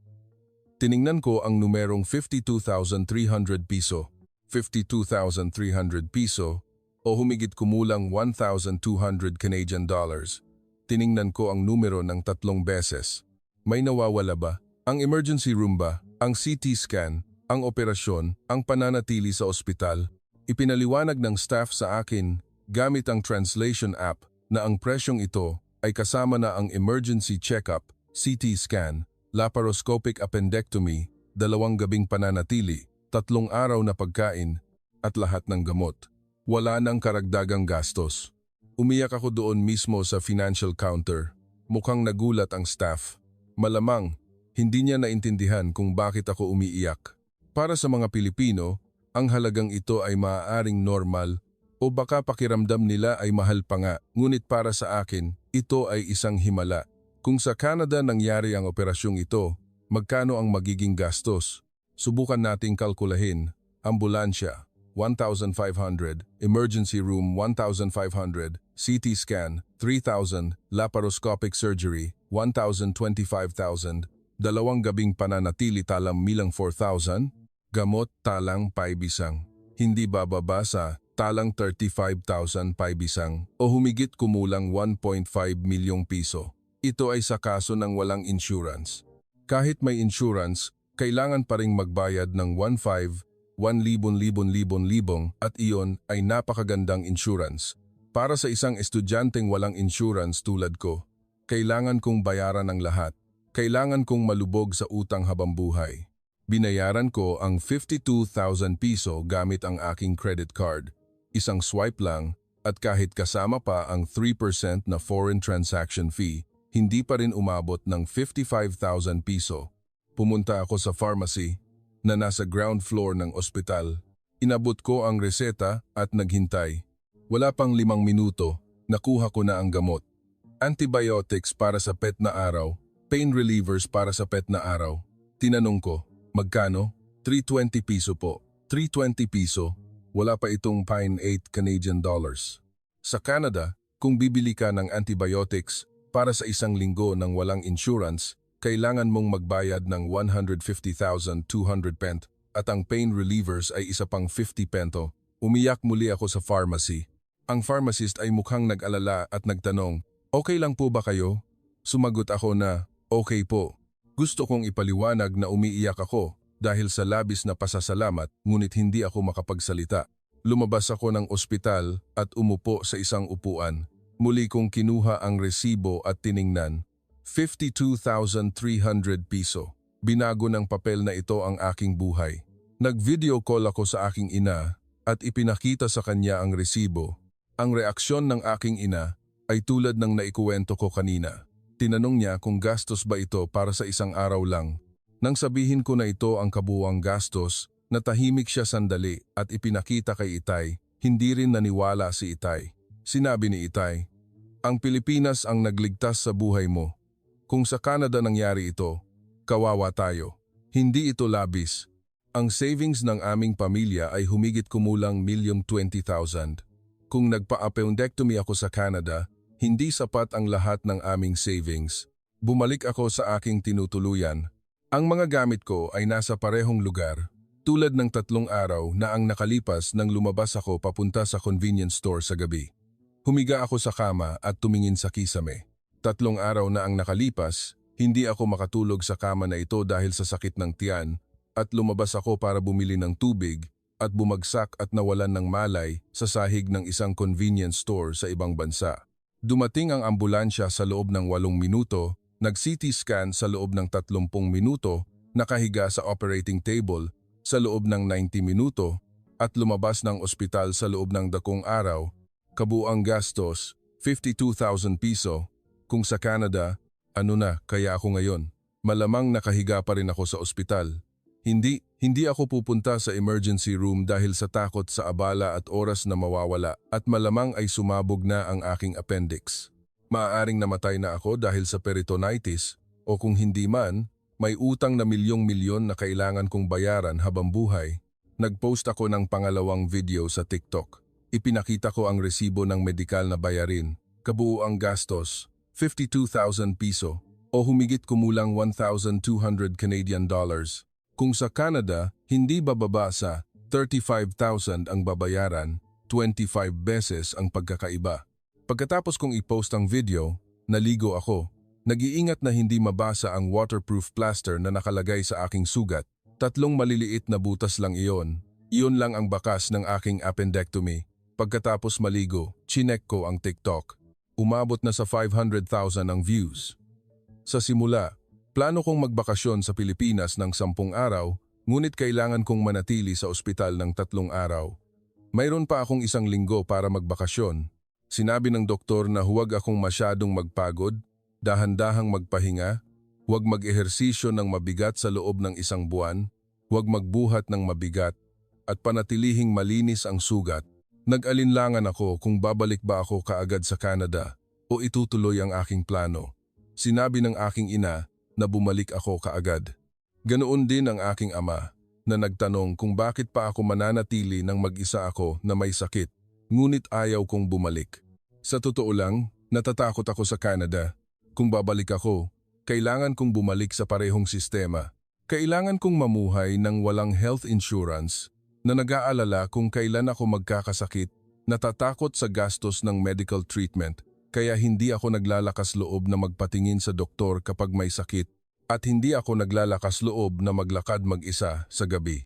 Tiningnan ko ang numerong 52,300 piso, 52,300 piso o humigit kumulang 1,200 Canadian dollars. Tiningnan ko ang numero ng 3 beses. May nawawala ba? Ang emergency room ba? Ang CT scan? Ang operasyon? Ang pananatili sa ospital? Ipinaliwanag ng staff sa akin gamit ang translation app na ang presyong ito ay kasama na ang emergency check-up, CT scan, laparoscopic appendectomy, 2 gabing pananatili, 3 araw na pagkain, at lahat ng gamot. Wala nang karagdagang gastos. Umiyak ako doon mismo sa financial counter. Mukhang nagulat ang staff. Malamang, hindi niya naintindihan kung bakit ako umiiyak. Para sa mga Pilipino, ang halagang ito ay maaaring normal o baka pakiramdam nila ay mahal pa nga. Ngunit para sa akin, ito ay isang himala. Kung sa Canada nangyari ang operasyong ito, magkano ang magiging gastos? Subukan nating kalkulahin. Ambulansya, 1,500, emergency room 1,500, CT scan 3,000, laparoscopic surgery 1,025,000, 2 gabing pananatili talang milang 4,000, gamot talang paibisang. Hindi bababa sa talang 35,000 paibisang o humigit kumulang 1.5 milyong piso. Ito ay sa kaso ng walang insurance. Kahit may insurance, kailangan pa ring magbayad ng 1,500, 1,000 at iyon ay napakagandang insurance. Para sa isang estudyanteng walang insurance tulad ko, kailangan kong bayaran ang lahat. Kailangan kong malubog sa utang habang buhay. Binayaran ko ang 52,000 piso gamit ang aking credit card. Isang swipe lang at kahit kasama pa ang 3% na foreign transaction fee, hindi pa rin umabot ng 55,000 piso. Pumunta ako sa pharmacy na nasa ground floor ng ospital. Inabot ko ang reseta at naghintay. Wala pang 5 minuto, nakuha ko na ang gamot. Antibiotics para sa pet na araw, pain relievers para sa pet na araw. Tinanong ko, magkano? 320 piso po. 320 piso, wala pa itong pine 8 Canadian dollars. Sa Canada, kung bibili ka ng antibiotics para sa isang linggo ng walang insurance, kailangan mong magbayad ng 150,200 pent at ang pain relievers ay isa pang 50 pento. Umiyak muli ako sa pharmacy. Ang pharmacist ay mukhang nag-alala at nagtanong, "Okay lang po ba kayo?" Sumagot ako na, "Okay po." Gusto kong ipaliwanag na umiiyak ako dahil sa labis na pasasalamat ngunit hindi ako makapagsalita. Lumabas ako ng ospital at umupo sa isang upuan. Muli kong kinuha ang resibo at tiningnan. 52,300 piso. Binago ng papel na ito ang aking buhay. Nag-video call ako sa aking ina at ipinakita sa kanya ang resibo. Ang reaksyon ng aking ina ay tulad ng naikuwento ko kanina. Tinanong niya kung gastos ba ito para sa isang araw lang. Nang sabihin ko na ito ang kabuuang gastos, natahimik siya sandali at ipinakita kay Itay. Hindi rin naniwala si Itay. Sinabi ni Itay, "Ang Pilipinas ang nagligtas sa buhay mo. Kung sa Canada nangyari ito, kawawa tayo. Hindi ito labis. Ang savings ng aming pamilya ay humigit kumulang 1,020,000. Kung nagpa-appendectomy ako sa Canada, hindi sapat ang lahat ng aming savings. Bumalik ako sa aking tinutuluyan. Ang mga gamit ko ay nasa parehong lugar, tulad ng 3 araw na ang nakalipas nang lumabas ako papunta sa convenience store sa gabi. Humiga ako sa kama at tumingin sa kisame. 3 araw na ang nakalipas, hindi ako makatulog sa kama na ito dahil sa sakit ng tiyan at lumabas ako para bumili ng tubig at bumagsak at nawalan ng malay sa sahig ng isang convenience store sa ibang bansa. Dumating ang ambulansya sa loob ng 8 minuto, nag-CT scan sa loob ng 30 minuto, nakahiga sa operating table sa loob ng 90 minuto at lumabas ng ospital sa loob ng 10 araw. Kabuang gastos, 52,000 piso. Kung sa Canada, ano na kaya ako ngayon? Malamang nakahiga pa rin ako sa ospital. Hindi ako pupunta sa emergency room dahil sa takot sa abala at oras na mawawala at malamang ay sumabog na ang aking appendix. Maaaring namatay na ako dahil sa peritonitis o kung hindi man, may utang na milyong-milyon na kailangan kong bayaran habang buhay. Nag-post ako ng pangalawang video sa TikTok. Ipinakita ko ang resibo ng medikal na bayarin. Kabuuang gastos, 52,000 piso o humigit kumulang 1,200 Canadian dollars. Kung sa Canada, hindi bababa sa 35,000 ang babayaran, 25 beses ang pagkakaiba. Pagkatapos kong i-post ang video, naligo ako. Nag-iingat na hindi mabasa ang waterproof plaster na nakalagay sa aking sugat. 3 maliliit na butas lang iyon. Iyon lang ang bakas ng aking appendectomy. Pagkatapos maligo, chinek ko ang TikTok. Umabot na sa 500,000 ang views. Sa simula, plano kong magbakasyon sa Pilipinas ng 10 araw, ngunit kailangan kong manatili sa ospital ng 3 araw. Mayroon pa akong 1 linggo para magbakasyon. Sinabi ng doktor na huwag akong masyadong magpagod, dahan-dahang magpahinga, huwag mag-ehersisyo ng mabigat sa loob ng 1 buwan, huwag magbuhat ng mabigat, at panatilihing malinis ang sugat. Nag-alinlangan ako kung babalik ba ako kaagad sa Canada o itutuloy ang aking plano. Sinabi ng aking ina na bumalik ako kaagad. Ganoon din ang aking ama na nagtanong kung bakit pa ako mananatili nang mag-isa ako na may sakit, ngunit ayaw kong bumalik. Sa totoo lang, natatakot ako sa Canada. Kung babalik ako, kailangan kong bumalik sa parehong sistema. Kailangan kong mamuhay ng walang health insurance, na nag-aalala kung kailan ako magkakasakit, natatakot sa gastos ng medical treatment, kaya hindi ako naglalakas loob na magpatingin sa doktor kapag may sakit, at hindi ako naglalakas loob na maglakad mag-isa sa gabi.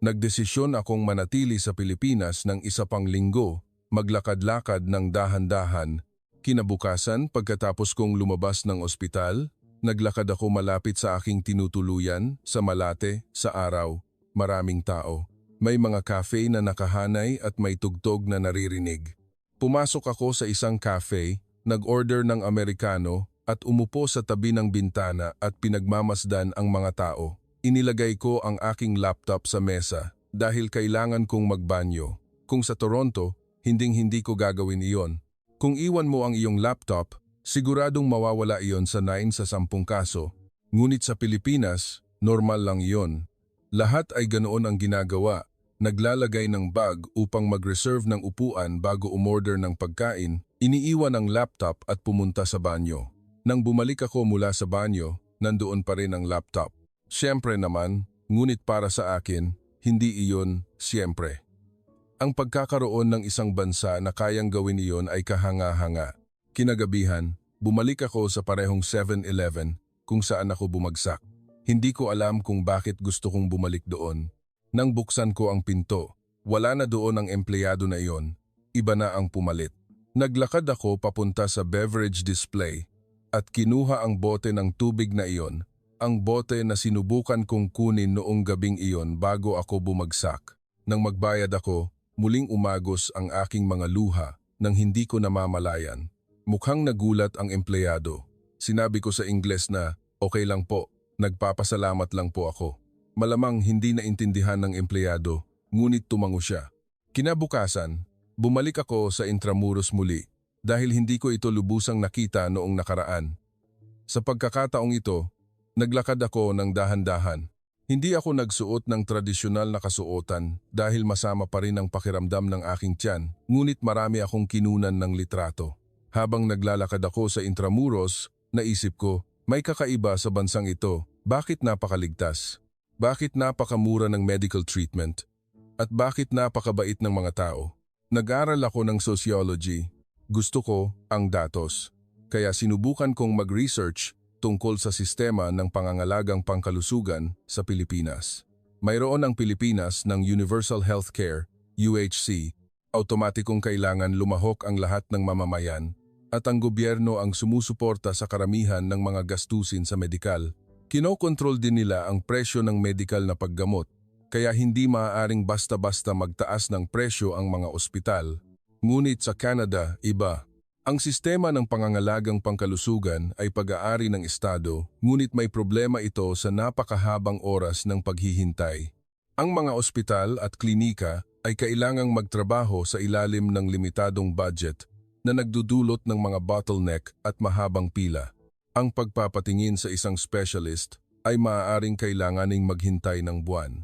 Nagdesisyon akong manatili sa Pilipinas ng 1 pang linggo, maglakad-lakad ng dahan-dahan. Kinabukasan, pagkatapos kong lumabas ng ospital, naglakad ako malapit sa aking tinutuluyan, sa Malate, sa araw, maraming tao. May mga cafe na nakahanay at may tugtog na naririnig. Pumasok ako sa isang cafe, nag-order ng Amerikano at umupo sa tabi ng bintana at pinagmamasdan ang mga tao. Inilagay ko ang aking laptop sa mesa dahil kailangan kong magbanyo. Kung sa Toronto, hinding-hindi ko gagawin iyon. Kung iwan mo ang iyong laptop, siguradong mawawala iyon sa 9 sa 10 kaso. Ngunit sa Pilipinas, normal lang iyon. Lahat ay ganoon ang ginagawa. Naglalagay ng bag upang mag-reserve ng upuan bago umorder ng pagkain, iniiwan ang laptop at pumunta sa banyo. Nang bumalik ako mula sa banyo, nandoon pa rin ang laptop. Siyempre naman, ngunit para sa akin, hindi iyon siyempre. Ang pagkakaroon ng isang bansa na kayang gawin iyon ay kahanga-hanga. Kinagabihan, bumalik ako sa parehong 7-Eleven kung saan ako bumagsak. Hindi ko alam kung bakit gusto kong bumalik doon. Nang buksan ko ang pinto, wala na doon ang empleyado na iyon. Iba na ang pumalit. Naglakad ako papunta sa beverage display at kinuha ang bote ng tubig na iyon, ang bote na sinubukan kong kunin noong gabing iyon bago ako bumagsak. Nang magbayad ako, muling umagos ang aking mga luha nang hindi ko namamalayan. Mukhang nagulat ang empleyado. Sinabi ko sa Ingles na, "Okay lang po, nagpapasalamat lang po ako." Malamang hindi naintindihan ng empleyado, ngunit tumango siya. Kinabukasan, bumalik ako sa Intramuros muli dahil hindi ko ito lubusang nakita noong nakaraan. Sa pagkakataong ito, naglakad ako ng dahan-dahan. Hindi ako nagsuot ng tradisyonal na kasuotan dahil masama pa rin ang pakiramdam ng aking tiyan, ngunit marami akong kinunan ng litrato. Habang naglalakad ako sa Intramuros, naisip ko, may kakaiba sa bansang ito, bakit napakaligtas? Bakit napakamura ng medical treatment? At bakit napakabait ng mga tao? Nag-aral ako ng sociology. Gusto ko ang datos. Kaya sinubukan kong mag-research tungkol sa sistema ng pangangalagang pangkalusugan sa Pilipinas. Mayroon ang Pilipinas ng Universal Healthcare, UHC. Automatikong kailangan lumahok ang lahat ng mamamayan at ang gobyerno ang sumusuporta sa karamihan ng mga gastusin sa medikal. Kinokontrol din nila ang presyo ng medikal na paggamot, kaya hindi maaaring basta-basta magtaas ng presyo ang mga ospital. Ngunit sa Canada, iba. Ang sistema ng pangangalagang pangkalusugan ay pag-aari ng Estado, ngunit may problema ito sa napakahabang oras ng paghihintay. Ang mga ospital at klinika ay kailangang magtrabaho sa ilalim ng limitadong budget na nagdudulot ng mga bottleneck at mahabang pila. Ang pagpapatingin sa isang specialist ay maaaring kailanganing maghintay ng buwan.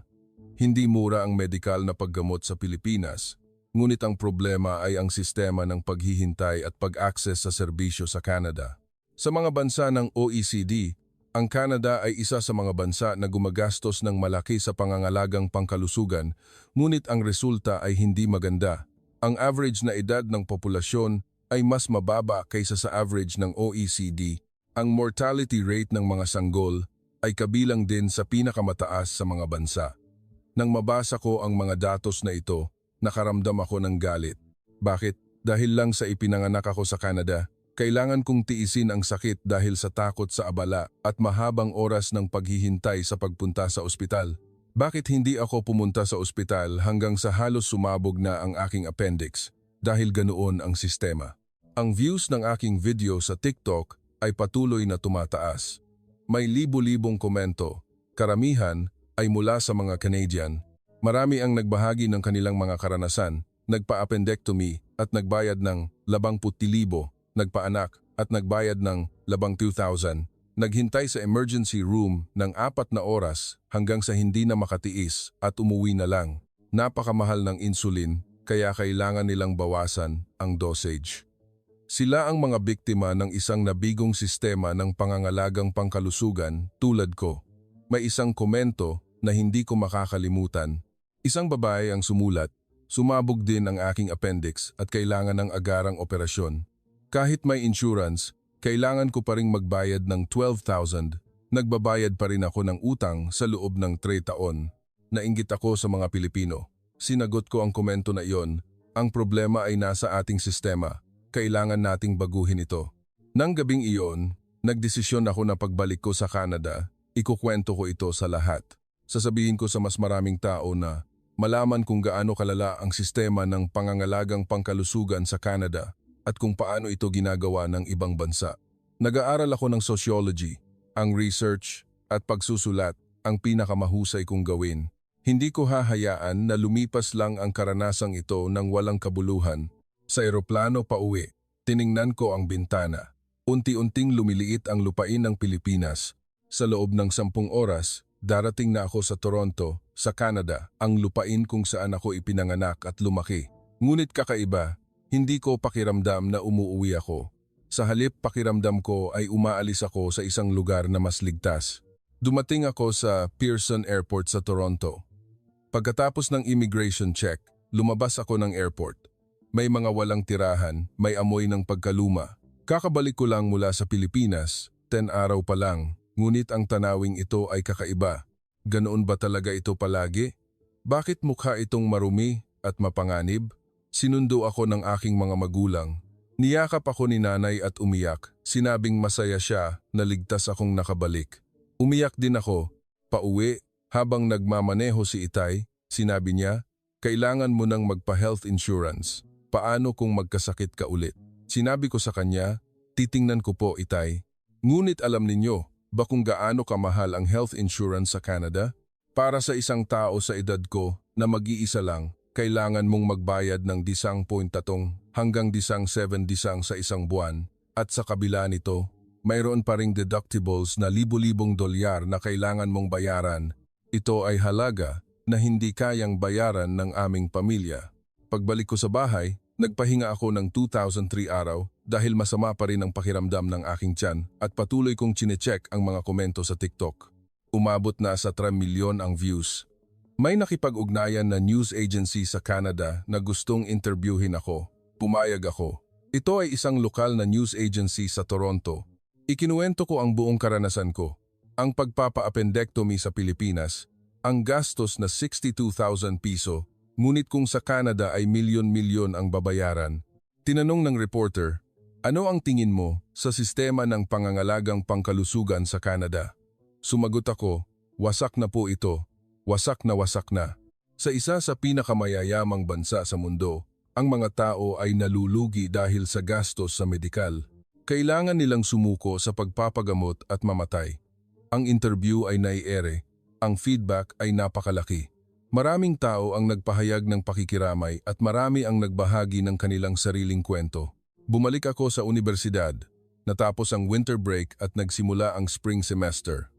Hindi mura ang medikal na paggamot sa Pilipinas, ngunit ang problema ay ang sistema ng paghihintay at pag-access sa serbisyo sa Canada. Sa mga bansa ng OECD, ang Canada ay isa sa mga bansa na gumagastos ng malaki sa pangangalagang pangkalusugan, ngunit ang resulta ay hindi maganda. Ang average na edad ng populasyon ay mas mababa kaysa sa average ng OECD. Ang mortality rate ng mga sanggol ay kabilang din sa pinakamataas sa mga bansa. Nang mabasa ko ang mga datos na ito, nakaramdam ako ng galit. Bakit? Dahil lang sa ipinanganak ako sa Canada, kailangan kong tiisin ang sakit dahil sa takot sa abala at mahabang oras ng paghihintay sa pagpunta sa ospital. Bakit hindi ako pumunta sa ospital hanggang sa halos sumabog na ang aking appendix dahil ganoon ang sistema? Ang views ng aking video sa TikTok ay patuloy na tumataas. May libu-libong komento, karamihan ay mula sa mga Canadian. Marami ang nagbahagi ng kanilang mga karanasan, nagpa-appendectomy at nagbayad ng 20,000, nagpaanak at nagbayad ng 2,000, naghintay sa emergency room ng 4 na oras hanggang sa hindi na makatiis at umuwi na lang. Napakamahal ng insulin kaya kailangan nilang bawasan ang dosage. Sila ang mga biktima ng isang nabigong sistema ng pangangalagang pangkalusugan tulad ko. May isang komento na hindi ko makakalimutan. Isang babae ang sumulat, sumabog din ang aking appendix at kailangan ng agarang operasyon. Kahit may insurance, kailangan ko pa ring magbayad ng 12,000. Nagbabayad pa rin ako ng utang sa loob ng 3 taon. Nainggit ako sa mga Pilipino. Sinagot ko ang komento na iyon, ang problema ay nasa ating sistema. Kailangan nating baguhin ito. Nang gabing iyon, nagdesisyon ako na pagbalik ko sa Canada, ikukwento ko ito sa lahat. Sasabihin ko sa mas maraming tao na malaman kung gaano kalala ang sistema ng pangangalagang pangkalusugan sa Canada at kung paano ito ginagawa ng ibang bansa. Nag-aaral ako ng sociology, ang research at pagsusulat ang pinakamahusay kong gawin. Hindi ko hahayaan na lumipas lang ang karanasang ito ng walang kabuluhan. Sa eroplano pauwi, tiningnan ko ang bintana. Unti-unting lumiliit ang lupain ng Pilipinas. Sa loob ng 10 oras, Darating na ako sa Toronto, sa Canada, ang lupain kung saan ako ipinanganak at lumaki. Ngunit kakaiba, hindi ko pakiramdam na umuuwi ako. Sa halip pakiramdam ko ay umaalis ako sa isang lugar na mas ligtas. Dumating ako sa Pearson Airport sa Toronto. Pagkatapos ng immigration check, lumabas ako ng airport. May mga walang tirahan, may amoy ng pagkaluma. Kakabalik ko lang mula sa Pilipinas, 10 araw pa lang. Ngunit ang tanawing ito ay kakaiba. Ganoon ba talaga ito palagi? Bakit mukha itong marumi at mapanganib? Sinundo ako ng aking mga magulang. Niyakap ako ni nanay at umiyak. Sinabing masaya siya na ligtas akong nakabalik. Umiyak din ako. Pauwi, habang nagmamaneho si Itay, sinabi niya, kailangan mo nang magpa-health insurance. Paano kung magkasakit ka ulit? Sinabi ko sa kanya, titingnan ko po Itay. Ngunit alam ninyo, ba kung gaano kamahal ang health insurance sa Canada? Para sa isang tao sa edad ko na mag-iisa lang, kailangan mong magbayad ng 10.3 hanggang 17 sa isang buwan. At sa kabila nito, mayroon pa ring deductibles na libo-libong dolyar na kailangan mong bayaran. Ito ay halaga na hindi kayang bayaran ng aming pamilya. Pagbalik ko sa bahay, nagpahinga ako ng 2003 araw dahil masama pa rin ang pakiramdam ng aking tiyan at patuloy kong chinecheck ang mga komento sa TikTok. Umabot na sa 3 milyon ang views. May nakipag-ugnayan na news agency sa Canada na gustong interviewin ako. Pumayag ako. Ito ay isang lokal na news agency sa Toronto. Ikinuwento ko ang buong karanasan ko. Ang pagpapa-appendectomy sa Pilipinas, ang gastos na 62,000 piso, ngunit kung sa Canada ay milyon-milyon ang babayaran. Tinanong ng reporter, ano ang tingin mo sa sistema ng pangangalagang pangkalusugan sa Canada? Sumagot ako, wasak na po ito, wasak na wasak na. Sa isa sa pinakamayayamang bansa sa mundo, ang mga tao ay nalulugi dahil sa gastos sa medikal. Kailangan nilang sumuko sa pagpapagamot at mamatay. Ang interview ay naiere, ang feedback ay napakalaki. Maraming tao ang nagpahayag ng pakikiramay at marami ang nagbahagi ng kanilang sariling kwento. Bumalik ako sa universidad, natapos ang winter break at nagsimula ang spring semester.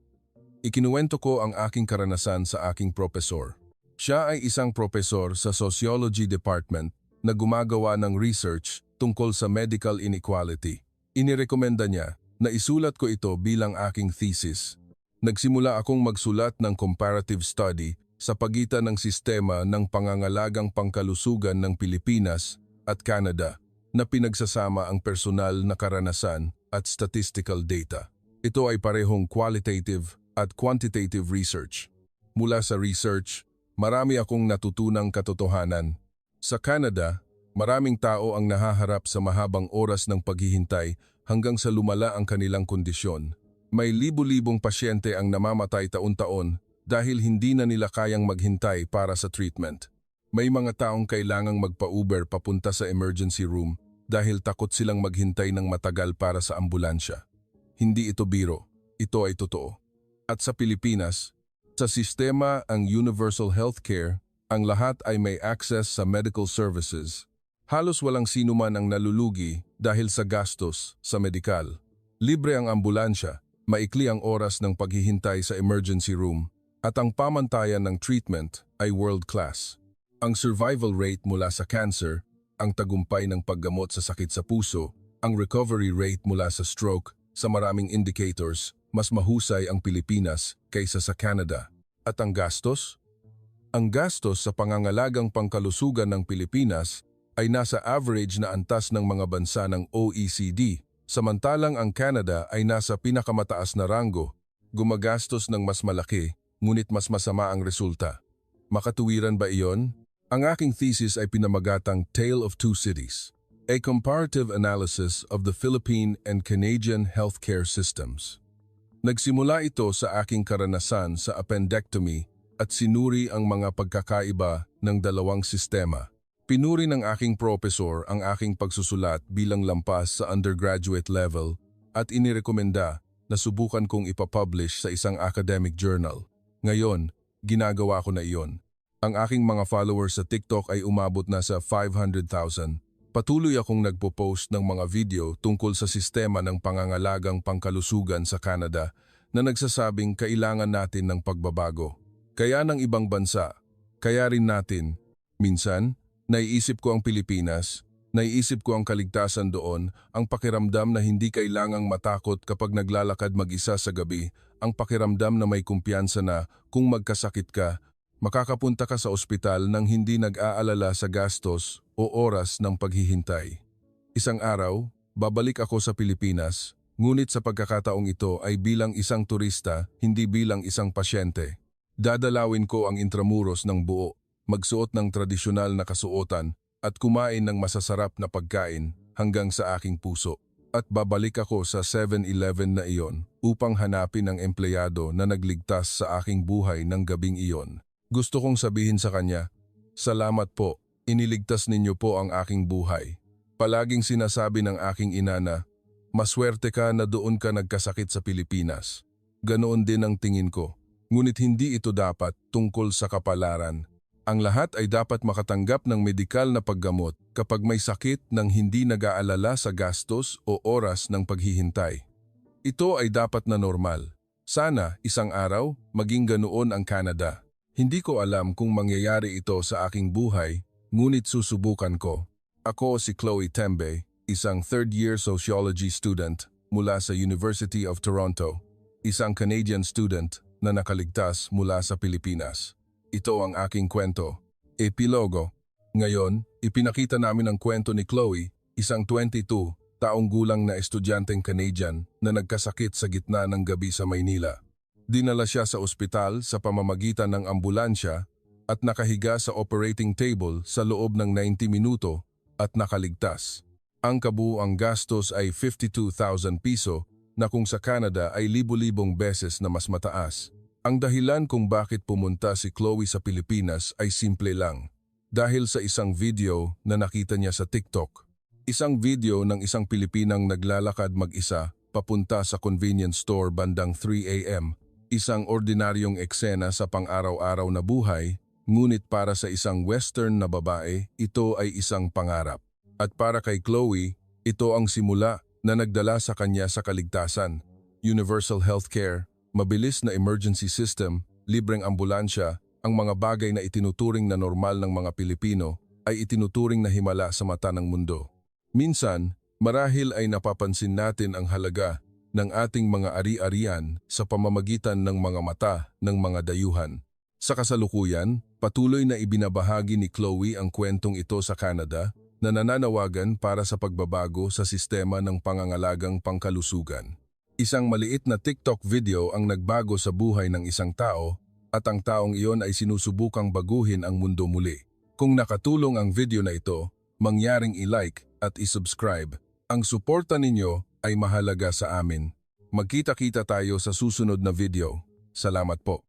Ikinuwento ko ang aking karanasan sa aking propesor. Siya ay isang propesor sa Sociology Department na gumagawa ng research tungkol sa medical inequality. Inirekomenda niya na isulat ko ito bilang aking thesis. Nagsimula akong magsulat ng comparative study sa pagitan ng sistema ng pangangalagang pangkalusugan ng Pilipinas at Canada na pinagsasama ang personal na karanasan at statistical data. Ito ay parehong qualitative at quantitative research. Mula sa research, marami akong natutunang katotohanan. Sa Canada, maraming tao ang nahaharap sa mahabang oras ng paghihintay hanggang sa lumala ang kanilang kondisyon. May libu-libong pasyente ang namamatay taon-taon dahil hindi na nila kayang maghintay para sa treatment. May mga taong kailangang magpa-Uber papunta sa emergency room dahil takot silang maghintay ng matagal para sa ambulansya. Hindi ito biro, ito ay totoo. At sa Pilipinas, sa sistema ang universal healthcare, ang lahat ay may access sa medical services. Halos walang sino man ang nalulugi dahil sa gastos sa medikal. Libre ang ambulansya, maikli ang oras ng paghihintay sa emergency room, at ang pamantayan ng treatment ay world-class. Ang survival rate mula sa cancer, ang tagumpay ng paggamot sa sakit sa puso, ang recovery rate mula sa stroke, sa maraming indicators, mas mahusay ang Pilipinas kaysa sa Canada. At ang gastos? Ang gastos sa pangangalagang pangkalusugan ng Pilipinas ay nasa average na antas ng mga bansa ng OECD, samantalang ang Canada ay nasa pinakamataas na ranggo, gumagastos ng mas malaki, ngunit mas masama ang resulta. Makatuwiran ba iyon? Ang aking thesis ay pinamagatang Tale of Two Cities, a comparative analysis of the Philippine and Canadian healthcare systems. Nagsimula ito sa aking karanasan sa appendectomy at sinuri ang mga pagkakaiba ng dalawang sistema. Pinuri ng aking propesor ang aking pagsusulat bilang lampas sa undergraduate level at inirekomenda na subukan kong ipapublish sa isang academic journal. Ngayon, ginagawa ko na iyon. Ang aking mga followers sa TikTok ay umabot na sa 500,000. Patuloy akong nagpo-post ng mga video tungkol sa sistema ng pangangalagang pangkalusugan sa Canada na nagsasabing kailangan natin ng pagbabago. Kaya ng ibang bansa, kaya rin natin. Minsan, naiisip ko ang Pilipinas, naiisip ko ang kaligtasan doon, ang pakiramdam na hindi kailangang matakot kapag naglalakad mag-isa sa gabi, ang pakiramdam na may kumpiyansa na kung magkasakit ka, makakapunta ka sa ospital nang hindi nag-aalala sa gastos o oras ng paghihintay. Isang araw, babalik ako sa Pilipinas, ngunit sa pagkakataong ito ay bilang isang turista, hindi bilang isang pasyente. Dadalawin ko ang Intramuros ng buo, magsuot ng tradisyonal na kasuotan at kumain ng masasarap na pagkain hanggang sa aking puso. At babalik ako sa 7-Eleven na iyon upang hanapin ang empleyado na nagligtas sa aking buhay ng gabing iyon. Gusto kong sabihin sa kanya, "Salamat po, iniligtas ninyo po ang aking buhay." Palaging sinasabi ng aking ina na, "Maswerte ka na doon ka nagkasakit sa Pilipinas." Ganoon din ang tingin ko. Ngunit hindi ito dapat tungkol sa kapalaran. Ang lahat ay dapat makatanggap ng medikal na paggamot kapag may sakit nang hindi nag-aalala sa gastos o oras ng paghihintay. Ito ay dapat na normal. Sana isang araw maging ganoon ang Canada. Hindi ko alam kung mangyayari ito sa aking buhay, ngunit susubukan ko. Ako si Chloe Tembe, isang third-year sociology student mula sa University of Toronto, isang Canadian student na nakaligtas mula sa Pilipinas. Ito ang aking kwento. Epilogo. Ngayon, ipinakita namin ang kwento ni Chloe, isang 22 taong gulang na estudyanteng Canadian na nagkasakit sa gitna ng gabi sa Maynila. Dinala siya sa ospital sa pamamagitan ng ambulansya at nakahiga sa operating table sa loob ng 90 minuto at nakaligtas. Ang kabuuang gastos ay 52,000 piso na kung sa Canada ay libo-libong beses na mas mataas. Ang dahilan kung bakit pumunta si Chloe sa Pilipinas ay simple lang. Dahil sa isang video na nakita niya sa TikTok. Isang video ng isang Pilipinang naglalakad mag-isa papunta sa convenience store bandang 3 a.m. Isang ordinaryong eksena sa pang-araw-araw na buhay, ngunit para sa isang Western na babae, ito ay isang pangarap. At para kay Chloe, ito ang simula na nagdala sa kanya sa kaligtasan. Universal healthcare, mabilis na emergency system, libreng ambulansya, ang mga bagay na itinuturing na normal ng mga Pilipino ay itinuturing na himala sa mata ng mundo. Minsan, marahil ay napapansin natin ang halaga ng ating mga ari-arian sa pamamagitan ng mga mata ng mga dayuhan. Sa kasalukuyan, patuloy na ibinabahagi ni Chloe ang kwentong ito sa Canada na nananawagan para sa pagbabago sa sistema ng pangangalagang pangkalusugan. Isang maliit na TikTok video ang nagbago sa buhay ng isang tao at ang taong iyon ay sinusubukang baguhin ang mundo muli. Kung nakatulong ang video na ito, mangyaring i-like at i-subscribe. Ang suporta ninyo ay mahalaga sa amin. Magkita-kita tayo sa susunod na video. Salamat po.